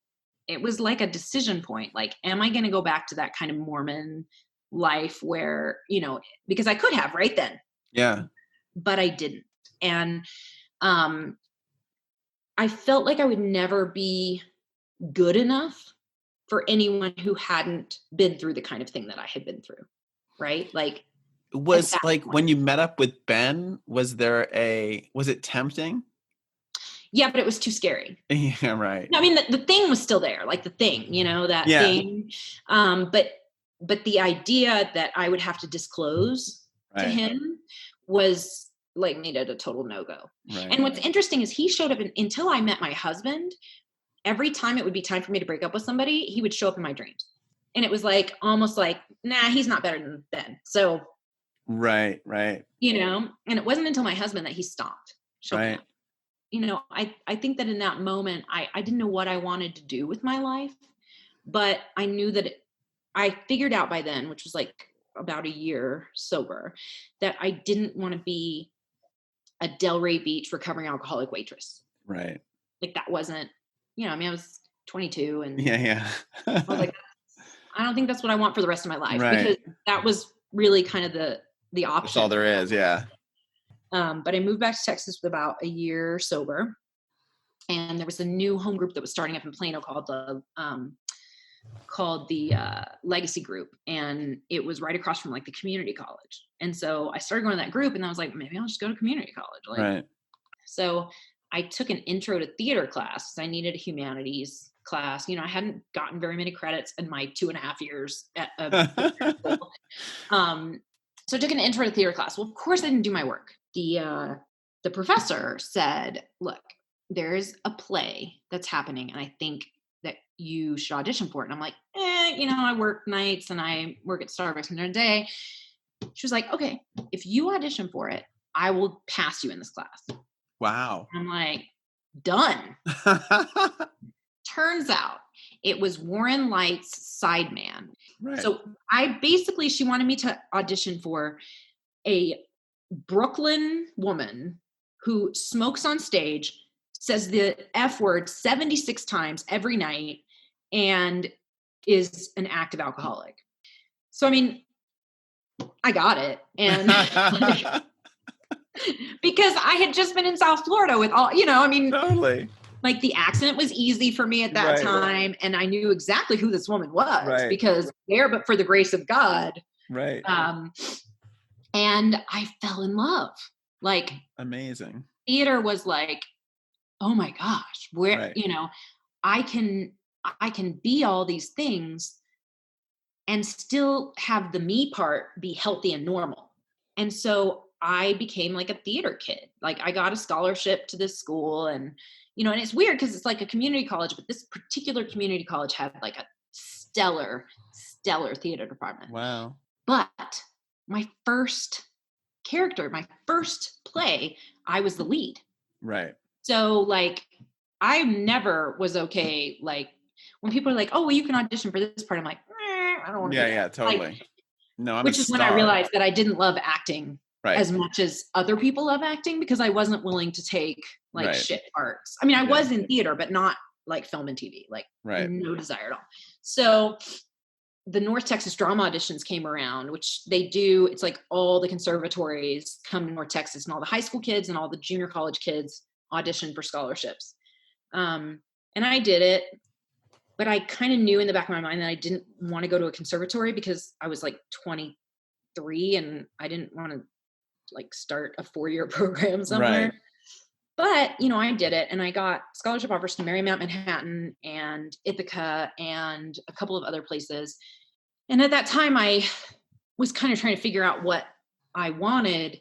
it was like a decision point. Like, am I going to go back to that kind of Mormon life where, because I could have right then. Yeah. But I didn't. And I felt like I would never be good enough for anyone who hadn't been through the kind of thing that I had been through. Right. Like, was like when you met up with Ben, was it tempting? Yeah, but it was too scary. Yeah. Right. I mean, the thing was still there, like the thing, that thing. But the idea that I would have to disclose to him was like made it a total no-go. Right. And what's interesting is he showed up until I met my husband. Every time it would be time for me to break up with somebody, he would show up in my dreams. And it was like, almost like, nah, he's not better than Ben. So, right. And it wasn't until my husband that he stopped showing up. I think that in that moment, I didn't know what I wanted to do with my life, but I knew that I figured out by then, which was like about a year sober, that I didn't want to be a Delray Beach recovering alcoholic waitress. Right. Like that wasn't, I was 22 and yeah. I was like, I don't think that's what I want for the rest of my life. Right. Because that was really kind of the option. That's all there is. Yeah. But I moved back to Texas with about a year sober, and there was a new home group that was starting up in Plano called the Legacy Group, and it was right across from like the community college. And so I started going to that group, and I was like, maybe I'll just go to community college. Right. So I took an intro to theater class because I needed a humanities class. You know, I hadn't gotten very many credits in my 2.5 years of school. So I took an intro to theater class. Well, of course I didn't do my work. The professor said, look, there's a play that's happening and I think that you should audition for it. And I'm like, you know, I work nights and I work at Starbucks during the day. She was like, okay, if you audition for it, I will pass you in this class. Wow. I'm like, done. Turns out it was Warren Light's Sideman. Right. So she wanted me to audition for a Brooklyn woman who smokes on stage, says the F word 76 times every night, and is an active alcoholic. So, I mean, I got it. And because I had just been in South Florida with all, you know, I mean, totally. Like the accent was easy for me at that time. And I knew exactly who this woman was because there, but for the grace of God. Right. And I fell in love. Like amazing. Theater was like, oh my gosh, where, you know, I can be all these things and still have the me part be healthy and normal. And so I became like a theater kid. Like I got a scholarship to this school and, you know, and it's weird because it's like a community college, but this particular community college had like a stellar theater department. Wow. But my first character, my first play, I was the lead. Right. So like, I never was okay. Like when people are like, oh, well, you can audition for this part. I'm like, I don't want to. Yeah, totally. Like, no, I'm which is when I realized that I didn't love acting as much as other people love acting because I wasn't willing to take like shit parts. I mean, I was in theater, but not like film and TV, like no desire at all. So the North Texas drama auditions came around, which they do. It's like all the conservatories come to North Texas and all the high school kids and all the junior college kids audition for scholarships. And I did it, but I kind of knew in the back of my mind that I didn't want to go to a conservatory because I was like 23 and I didn't want to like start a 4-year program somewhere. Right. But, you know, I did it and I got scholarship offers to Marymount Manhattan and Ithaca and a couple of other places. And at that time I was kind of trying to figure out what I wanted.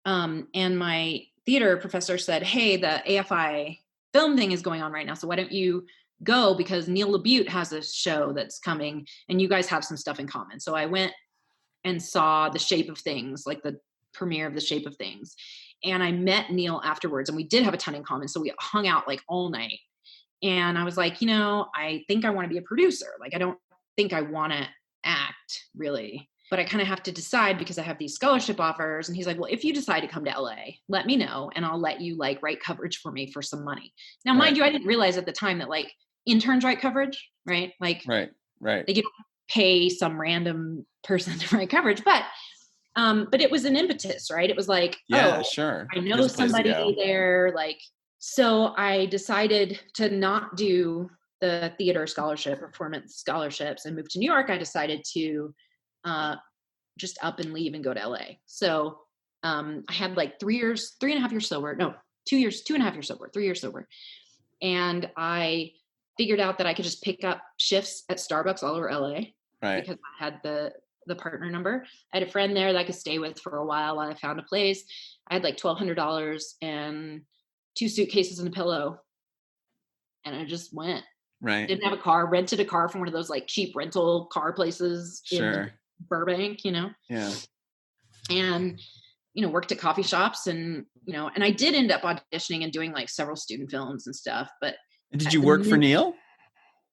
And my theater professor said, hey, the AFI film thing is going on right now. So why don't you go, because Neil LaBute has a show that's coming and you guys have some stuff in common. So I went and saw The Shape of Things, like the premiere of The Shape of Things. And I met Neil afterwards and we did have a ton in common. So we hung out like all night. And I was like, you know, I think I want to be a producer. Like, I don't think I want to act really, but I kind of have to decide because I have these scholarship offers. And he's like, well, if you decide to come to LA, let me know. And I'll let you like write coverage for me for some money. Now, mind you, I didn't realize at the time that like interns write coverage, right? Like, they get pay some random person to write coverage, but it was an impetus, right? It was like, sure. I know somebody there. Like, so I decided to not do the theater scholarship, performance scholarships, and move to New York. I decided to just up and leave and go to LA. So I had like 3.5 years sober. No, 2 years, 2.5 years sober, 3 years sober. And I figured out that I could just pick up shifts at Starbucks all over LA because I had the partner number. I had a friend there that I could stay with for a while I found a place. I had like $1,200 and 2 suitcases and a pillow. And I just went. Didn't have a car, rented a car from one of those like cheap rental car places in Burbank, you know? Yeah. And, you know, worked at coffee shops and, you know, and I did end up auditioning and doing like several student films and stuff, but. And did you work for Neil?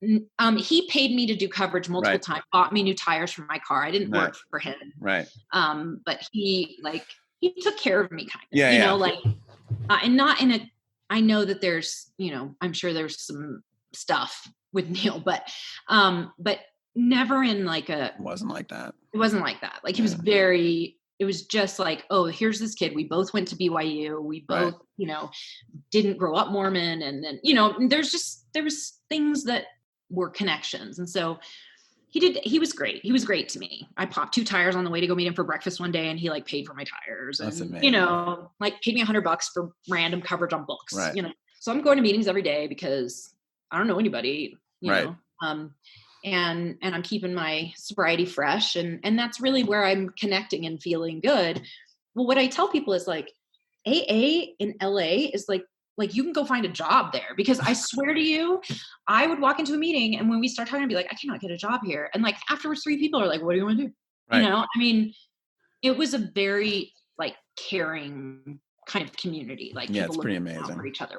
He paid me to do coverage multiple times, bought me new tires for my car. I didn't work for him. But he took care of me kind of, you know, like, and not in a, I know that there's, you know, I'm sure there's some stuff with Neil, but never in like a, it wasn't like that. Like he was it was just like, oh, here's this kid. We both went to BYU. We both, you know, didn't grow up Mormon. And then, you know, there was things that were connections. And so he was great. He was great to me. I popped 2 tires on the way to go meet him for breakfast one day and he like paid for my tires. That's and, amazing. you know, like paid me $100 for random coverage on books, you know? So I'm going to meetings every day because I don't know anybody, you Right. know, and I'm keeping my sobriety fresh. And that's really where I'm connecting and feeling good. Well, what I tell people is like, AA in LA is like you can go find a job there, because I swear to you, I would walk into a meeting and when we start talking, I'd be like, I cannot get a job here. And like afterwards, 3 people are like, what do you want to do? Right. You know, I mean, it was a very like caring kind of community, like Yeah, people it's pretty looking out for amazing. each other.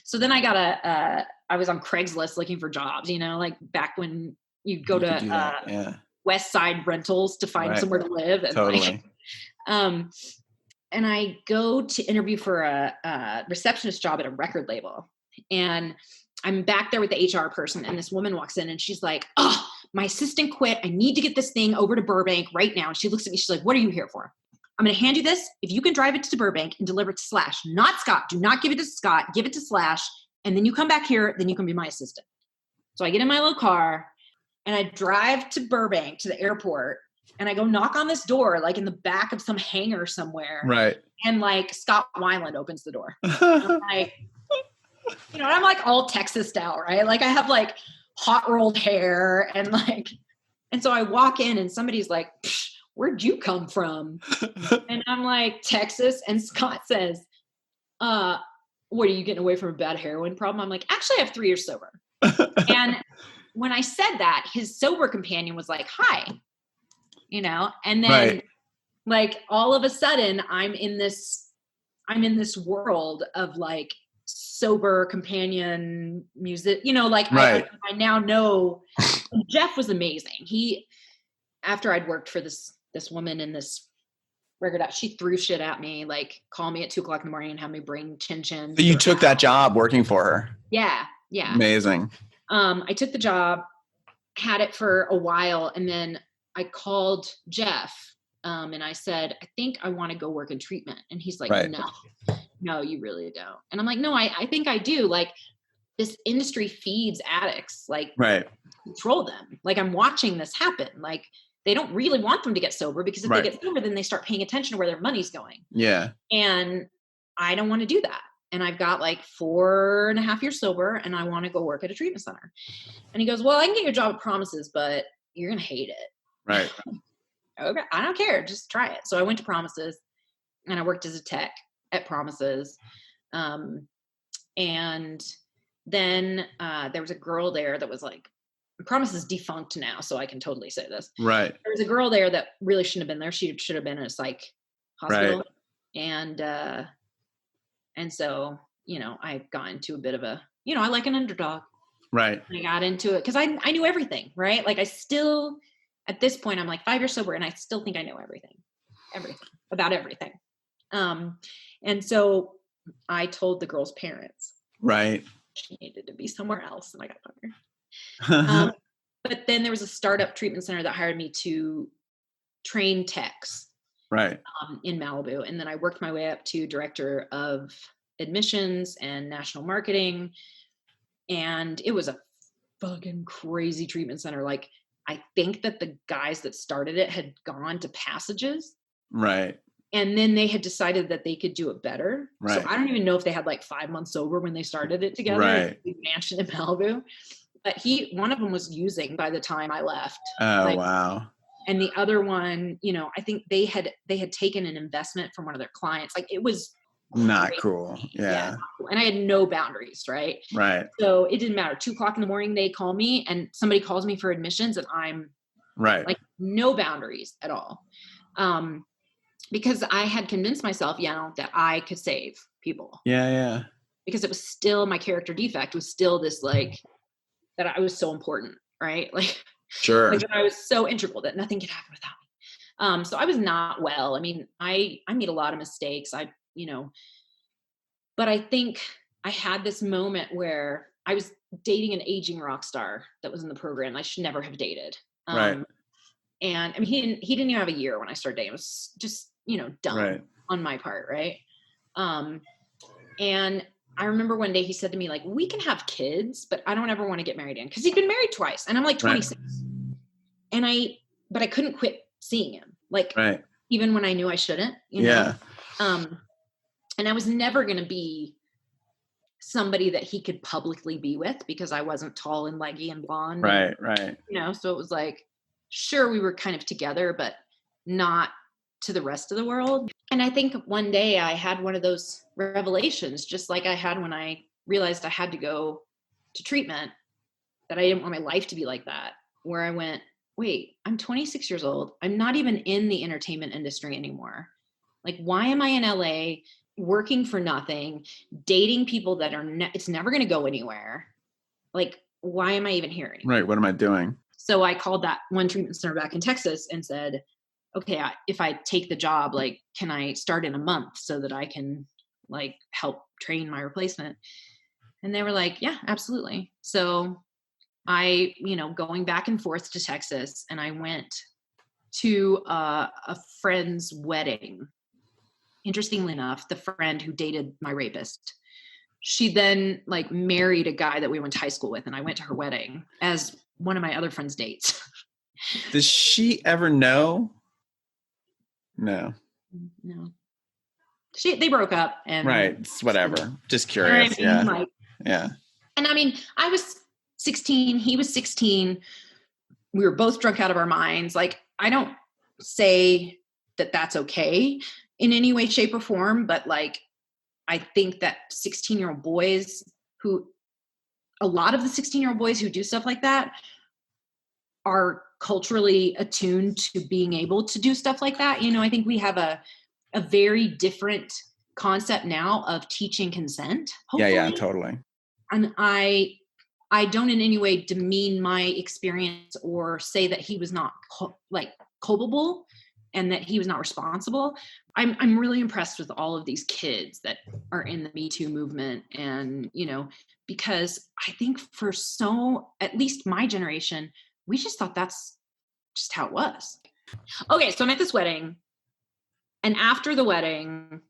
So then I got I was on Craigslist looking for jobs, you know, like back when you go You could to do that. Yeah. West Side Rentals to find Right. somewhere to live, and Totally. like, and I go to interview for a receptionist job at a record label, and I'm back there with the HR person, and this woman walks in and she's like, oh, my assistant quit. I need to get this thing over to Burbank right now. And she looks at me, she's like, what are you here for? I'm going to hand you this. If you can drive it to Burbank and deliver it to Slash, not Scott, do not give it to Scott, give it to Slash. And then you come back here, then you can be my assistant. So I get in my little car and I drive to Burbank to the airport, and I go knock on this door, like in the back of some hangar somewhere. Right. And like Scott Weiland opens the door. I'm like, you know, I'm like all Texas style, right? Like I have like hot rolled hair and like, and so I walk in and somebody's like, where'd you come from? And I'm like, Texas. And Scott says, what, are you getting away from a bad heroin problem? I'm like, actually I have 3 years sober. And when I said that, his sober companion was like, hi, you know, and then Right. like all of a sudden I'm in this world of like sober companion music, you know, like Right. I now know. Jeff was amazing. After I'd worked for this woman in this record out, she threw shit at me, like call me at 2:00 in the morning and have me bring chin. So you took that job working for her. Yeah. Amazing. I took the job, had it for a while, and then I called Jeff and I said, I think I want to go work in treatment. And he's like, Right. no, you really don't. And I'm like, no, I think I do. Like this industry feeds addicts, like Right. control them. Like I'm watching this happen. Like they don't really want them to get sober, because if Right. they get sober, then they start paying attention to where their money's going. Yeah. And I don't want to do that. And I've got like 4.5 years sober, and I want to go work at a treatment center. And he goes, well, I can get you a job at Promises, but you're going to hate it. Right. Okay, I don't care. Just try it. So I went to Promises and I worked as a tech at Promises. And then there was a girl there that was like, Promises defunct now, so I can totally say this. Right. There was a girl there that really shouldn't have been there. She should have been in a psych hospital. Right. And so, you know, I got into a bit of a, you know, I like an underdog. Right. I got into it because I knew everything, right? Like I still, at this point, I'm like 5 years sober and I still think I know everything about everything. And so I told the girl's parents. Right. She needed to be somewhere else, and I got fired. But then there was a startup treatment center that hired me to train techs. Right. In Malibu. And then I worked my way up to director of admissions and national marketing. And it was a fucking crazy treatment center. Like, I think that the guys that started it had gone to Passages. Right. And then they had decided that they could do it better. Right. So I don't even know if they had like 5 months sober when they started it together. Right. In a mansion in Malibu. But one of them was using by the time I left. Oh, wow. And the other one, you know, I think they had taken an investment from one of their clients. Like it was not crazy. Cool. Yeah. Not cool. And I had no boundaries, right? Right. So it didn't matter. 2:00 in the morning, they call me and somebody calls me for admissions and I'm right. Like no boundaries at all. Because I had convinced myself, you know, that I could save people. Yeah. Yeah. Because it was still, my character defect was still this like, that I was so important, right? Like, sure. Like I was so integral that nothing could happen without me. So I was not well. I mean, I made a lot of mistakes. But I think I had this moment where I was dating an aging rock star that was in the program I should never have dated. Right. And I mean, he didn't even have a year when I started dating. It was just, you know, dumb on my part. Right. And I remember one day he said to me, like, we can have kids, but I don't ever want to get married again. Cause he'd been married twice and I'm like 26 and but I couldn't quit seeing him. Like, even when I knew I shouldn't, you know? And I was never going to be somebody that he could publicly be with because I wasn't tall and leggy and blonde. Right. So it was like, sure, we were kind of together, but not to the rest of the world. And I think one day I had one of those revelations, just like I had when I realized I had to go to treatment, that I didn't want my life to be like that, where I went, wait, I'm 26 years old. I'm not even in the entertainment industry anymore. Like, why am I in LA working for nothing, dating people that are, it's never going to go anywhere. Like, why am I even here anymore? Right. What am I doing? So I called that one treatment center back in Texas and said, okay, if I take the job, like, can I start in a month so that I can like help train my replacement? And they were like, yeah, absolutely. So I, going back and forth to Texas, and I went to a friend's wedding. Interestingly enough, the friend who dated my rapist, she then like married a guy that we went to high school with, and I went to her wedding as one of my other friend's dates. Does she ever know? No. They broke up, and right. It's whatever. Just curious. Yeah. Like, yeah. And I mean, I was 16, he was 16. We were both drunk out of our minds. Like, I don't say that that's okay in any way, shape, or form, but like, I think that 16-year-old boys a lot of the 16-year-old boys who do stuff like that are culturally attuned to being able to do stuff like that. I think we have a very different concept now of teaching consent. Hopefully. Yeah, totally. And I don't in any way demean my experience or say that he was not culpable and that he was not responsible. I'm really impressed with all of these kids that are in the Me Too movement. And, because I think for at least my generation, we just thought that's just how it was. Okay. So I'm at this wedding, and after the wedding,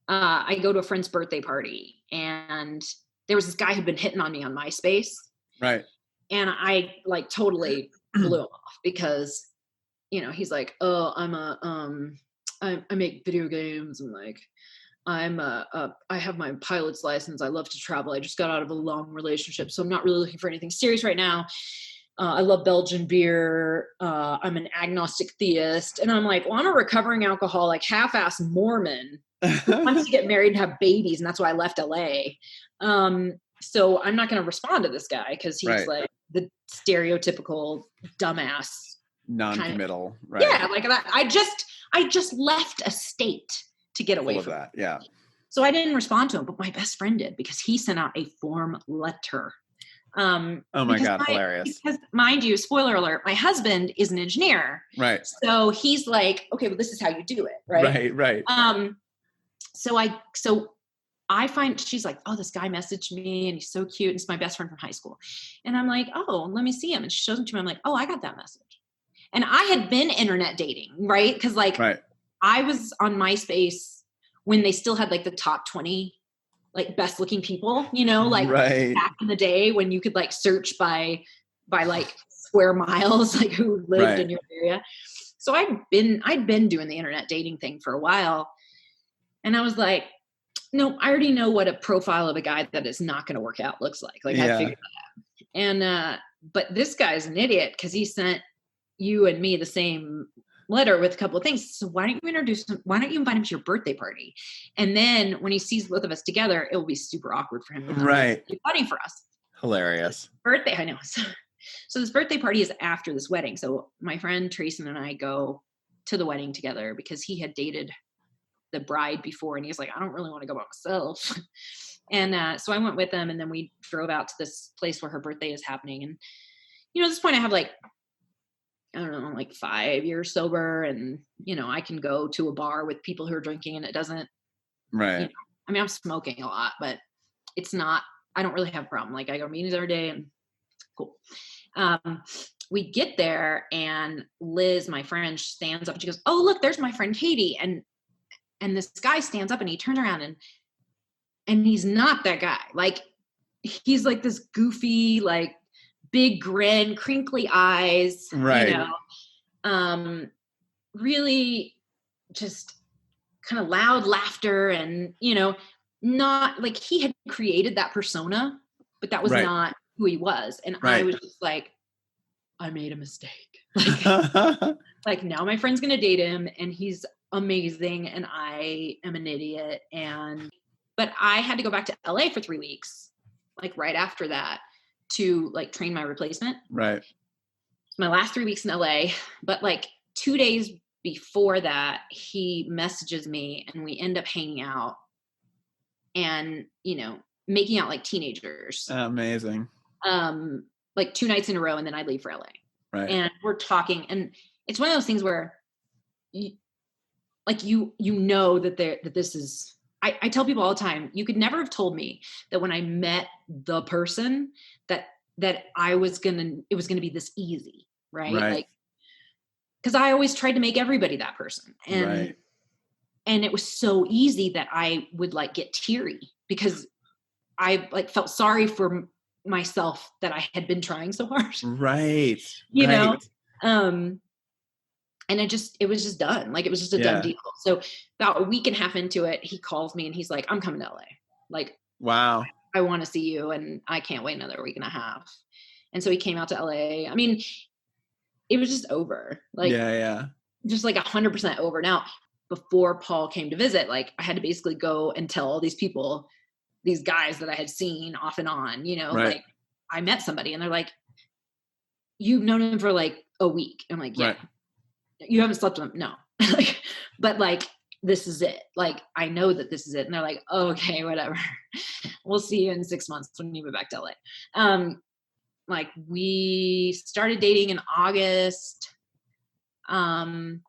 I go to a friend's birthday party, and there was this guy who'd been hitting on me on MySpace. Right. And I like totally blew him off because, he's like, oh, I make video games, and like, I have my pilot's license. I love to travel. I just got out of a long relationship, so I'm not really looking for anything serious right now. I love Belgian beer. I'm an agnostic theist. And I'm like, well, I'm a recovering alcoholic, half-ass Mormon who wants to get married and have babies. And that's why I left LA. So I'm not going to respond to this guy because he's like the stereotypical dumbass. Non-committal. Right. Yeah. Like I just left a state to get away from that. Yeah. So I didn't respond to him, but my best friend did, because he sent out a form letter. Oh my God, hilarious. Because, mind you, spoiler alert, my husband is an engineer. Right. So he's like, okay, well, this is how you do it. Right. Right. So I find, she's like, oh, this guy messaged me and he's so cute. And it's my best friend from high school. And I'm like, oh, let me see him. And she shows him to me. I'm like, oh, I got that message. And I had been internet dating, right? Because I was on MySpace when they still had like the top 20 like best looking people, back in the day when you could like search by like square miles, like who lived in your area. So I'd been doing the internet dating thing for a while. And I was like, no, I already know what a profile of a guy that is not going to work out looks like. Like I figured that out. And, but this guy's an idiot because he sent you and me the same letter with a couple of things. So why don't you invite him to your birthday party? And then when he sees both of us together, it will be super awkward for him. Right. It's funny for us. Hilarious. Birthday. I know. So this birthday party is after this wedding. So my friend Trayson and I go to the wedding together because he had dated the bride before. And he was like, I don't really want to go by myself. And so I went with them, and then we drove out to this place where her birthday is happening. And, at this point I have like, I don't know, like 5 years sober, and, I can go to a bar with people who are drinking and it doesn't, right. I mean, I'm smoking a lot, but it's not, I don't really have a problem. Like I go to meetings every day and it's cool. We get there, and Liz, my friend, stands up and she goes, oh, look, there's my friend Katy. And this guy stands up and he turns around and he's not that guy. Like he's like this goofy, like big grin, crinkly eyes, right. Really just kind of loud laughter. And, not like he had created that persona, but that was Right. not who he was. And I Right. was just like, I made a mistake. Like now my friend's gonna date him and he's amazing and I am an idiot. But I had to go back to LA for 3 weeks, like right after that, to like train my replacement. Right. My last 3 weeks in LA, but like 2 days before that, he messages me and we end up hanging out and, making out like teenagers. Amazing. Like 2 nights in a row, and then I leave for LA. Right. And we're talking, and it's one of those things where you know that this is, I tell people all the time, you could never have told me that when I met the person that it was gonna be this easy, right? Right. Like, because I always tried to make everybody that person. And it was so easy that I would like get teary because I like felt sorry for myself that I had been trying so hard. Right. You know? And it was just done. Like, it was just a done deal. So about a week and a half into it, he calls me and he's like, I'm coming to LA. Like, wow. I want to see you and I can't wait another week and a half. And so he came out to LA. I mean, it was just over. Like, just like 100% over. Now, before Paul came to visit, like I had to basically go and tell all these people, these guys that I had seen off and on, like I met somebody and they're like, you've known him for like a week. I'm like, yeah. Right. You haven't slept with him? No. Like, but like, this is it. Like, I know that this is it. And they're like, oh, okay, whatever. We'll see you in 6 months when you move back to LA. Like we started dating in August. And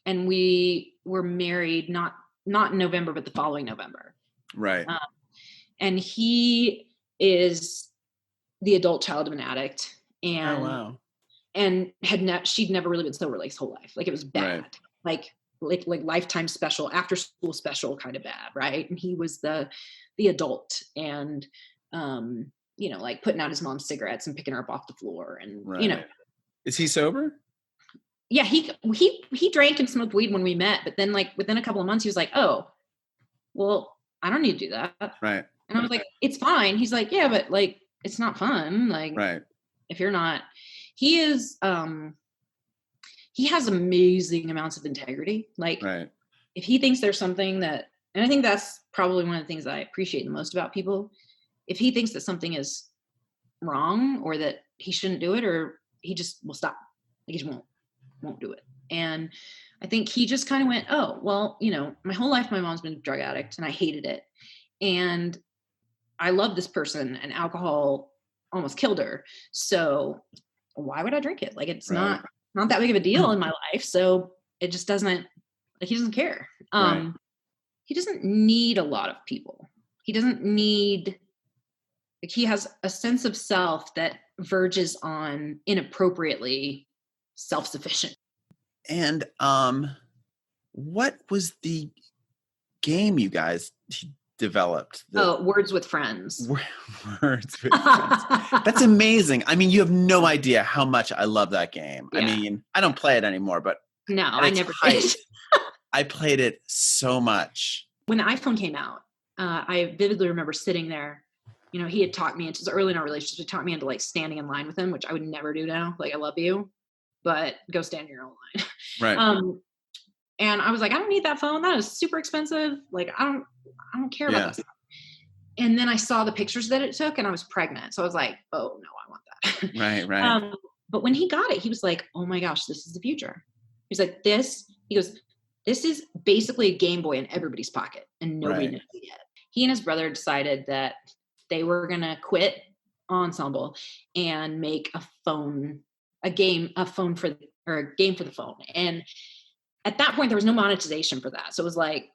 we were married, not in November, but the following November. Right. And he is the adult child of an addict. And, oh, wow. And she'd never really been sober like his whole life. Like it was bad, like lifetime special, after school special kind of bad. Right. And he was the adult and, like putting out his mom's cigarettes and picking her up off the floor and, Is he sober? Yeah. He drank and smoked weed when we met, but then like within a couple of months, he was like, oh, well, I don't need to do that. Right. And I was like, it's fine. He's like, yeah, but like, it's not fun. Like, if you're not, he is, he has amazing amounts of integrity. Like if he thinks there's something that, and I think that's probably one of the things that I appreciate the most about people. If he thinks that something is wrong or that he shouldn't do it, or he just will stop. Like he just won't do it. And I think he just kind of went, oh, well, my whole life, my mom's been a drug addict and I hated it. And I love this person and alcohol almost killed her. So why would I drink it? Like, it's not that big of a deal in my life. So it just doesn't, like, he doesn't care. He doesn't need a lot of people. He doesn't need, like, he has a sense of self that verges on inappropriately self-sufficient. And what was the game you guys developed? Words with Friends. Words with Friends. That's amazing. I mean, you have no idea how much I love that game. I mean, I don't play it anymore, but no, I never did. I played it so much. When the iPhone came out, I vividly remember sitting there. He had talked me into, early in our relationship, he talked me into like standing in line with him, which I would never do now. Like, I love you, but go stand in your own line. Right. And I was like, I don't need that phone. That is super expensive. Like, I don't care about that stuff. And then I saw the pictures that it took and I was pregnant. So I was like, oh no, I want that. Right. But when he got it, he was like, oh my gosh, this is the future. He's like, he goes, this is basically a Game Boy in everybody's pocket and nobody knows it yet. He and his brother decided that they were going to quit Ensemble and make a game for the phone. And at that point, there was no monetization for that. So it was like,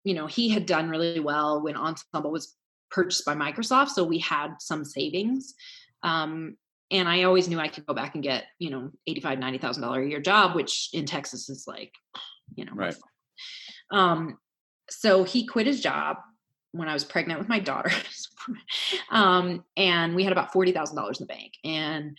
he had done really well when Ensemble was purchased by Microsoft. So we had some savings. And I always knew I could go back and get, $85,000, $90,000 a year job, which in Texas is like, so he quit his job when I was pregnant with my daughter. And we had about $40,000 in the bank. And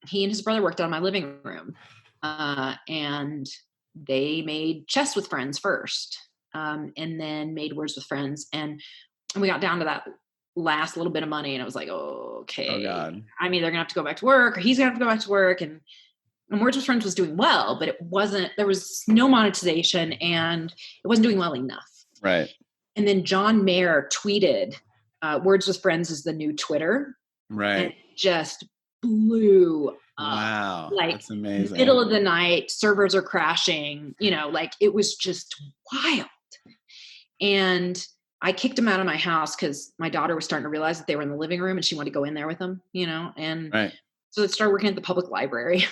he and his brother worked on my living room. And they made Chess with Friends first. and then made Words with Friends. And we got down to that last little bit of money, and it was like, okay, Oh God. I'm either gonna have to go back to work, or he's gonna have to go back to work. And Words with Friends was doing well, but there was no monetization, and it wasn't doing well enough. Right. And then John Mayer tweeted, Words with Friends is the new Twitter. Right. And it just blew up. Wow. Like, that's amazing. middle of the night, servers are crashing, like it was just wild. And I kicked him out of my house because my daughter was starting to realize that they were in the living room and she wanted to go in there with them, and Right. so it started working at the public library.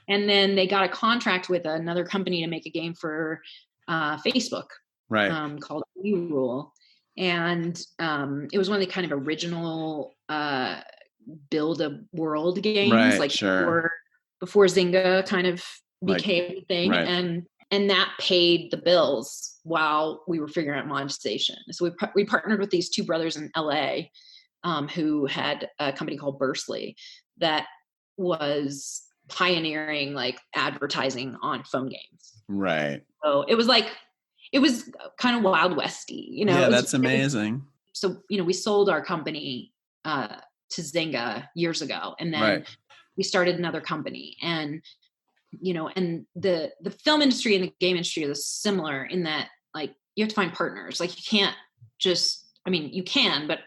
And then they got a contract with another company to make a game for Facebook, Right. called thru. And it was one of the kind of original build a world games, Right, like sure. before Zynga kind of became a thing. Right. And that paid the bills while we were figuring out monetization. So we partnered with these two brothers in LA who had a company called Bursley that was pioneering like advertising on phone games. Right. So it was kind of Wild Westy, Yeah, that's amazing. So, we sold our company to Zynga years ago, and then Right. we started another company. And and the film industry and the game industry is similar in that, like, you have to find partners. Like, you can't just, you can, but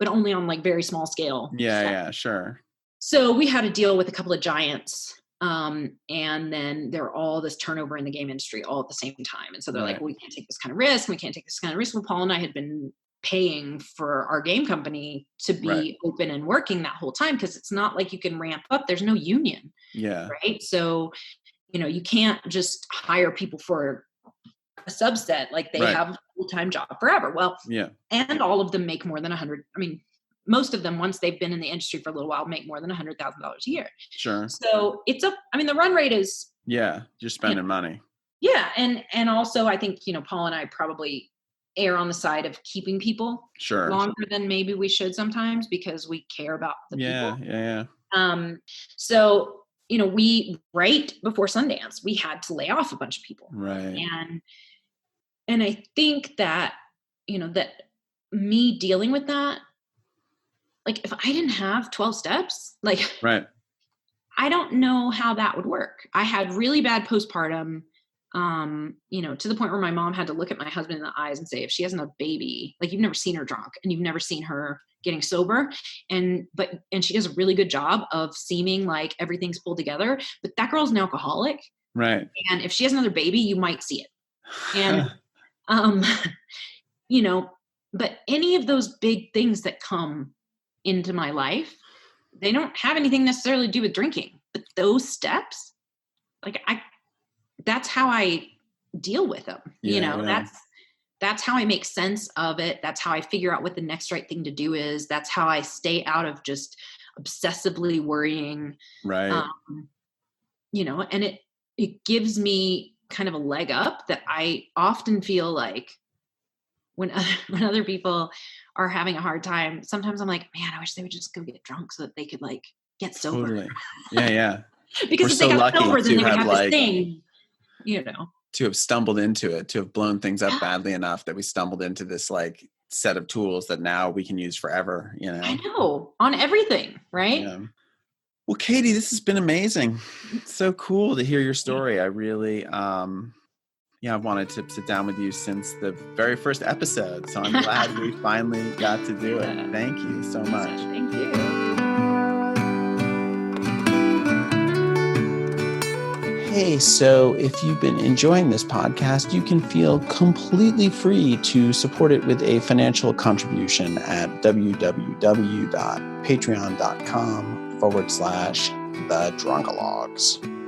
only on like very small scale. Yeah, sure. So we had a deal with a couple of giants, and then there were all this turnover in the game industry all at the same time. And so they're like, well, we can't take this kind of risk. We can't take this kind of risk. Well, Paul and I had been paying for our game company to be open and working that whole time, because it's not like you can ramp up. There's no union. Yeah. Right. So, you can't just hire people for a subset. Like, they have a full-time job forever. Well, yeah. And all of them make more than 100. Most of them, once they've been in the industry for a little while, make more than $100,000 a year. Sure. So it's the run rate is. Yeah. You're spending money. Yeah. And also I think, Paul and I probably err on the side of keeping people longer than maybe we should sometimes, because we care about the people. Yeah. So, we, right before Sundance, we had to lay off a bunch of people. Right. And I think that, that me dealing with that, like, if I didn't have 12 steps, like, right. I don't know how that would work. I had really bad postpartum, to the point where my mom had to look at my husband in the eyes and say, if she has a baby, like, you've never seen her drunk and you've never seen her getting sober. And she does a really good job of seeming like everything's pulled together, but that girl's an alcoholic. Right. And if she has another baby, you might see it. And, but any of those big things that come into my life, they don't have anything necessarily to do with drinking, but those steps, like, that's how I deal with them. That's how I make sense of it. That's how I figure out what the next right thing to do is. That's how I stay out of just obsessively worrying. Right. And it gives me kind of a leg up that I often feel like when other people are having a hard time, sometimes I'm like, man, I wish they would just go get drunk so that they could like get sober. Totally. Yeah. Because if they got sober, then they would have this thing, to have stumbled into it, to have blown things up badly enough that we stumbled into this like set of tools that now we can use forever, I know, on everything, right? Yeah. Well, Katy, this has been amazing. It's so cool to hear your story. I really, I've wanted to sit down with you since the very first episode. So I'm glad we finally got to do it. Thank you so much. Thank you. Hey, so if you've been enjoying this podcast, you can feel completely free to support it with a financial contribution at www.patreon.com/thedrunkalogs.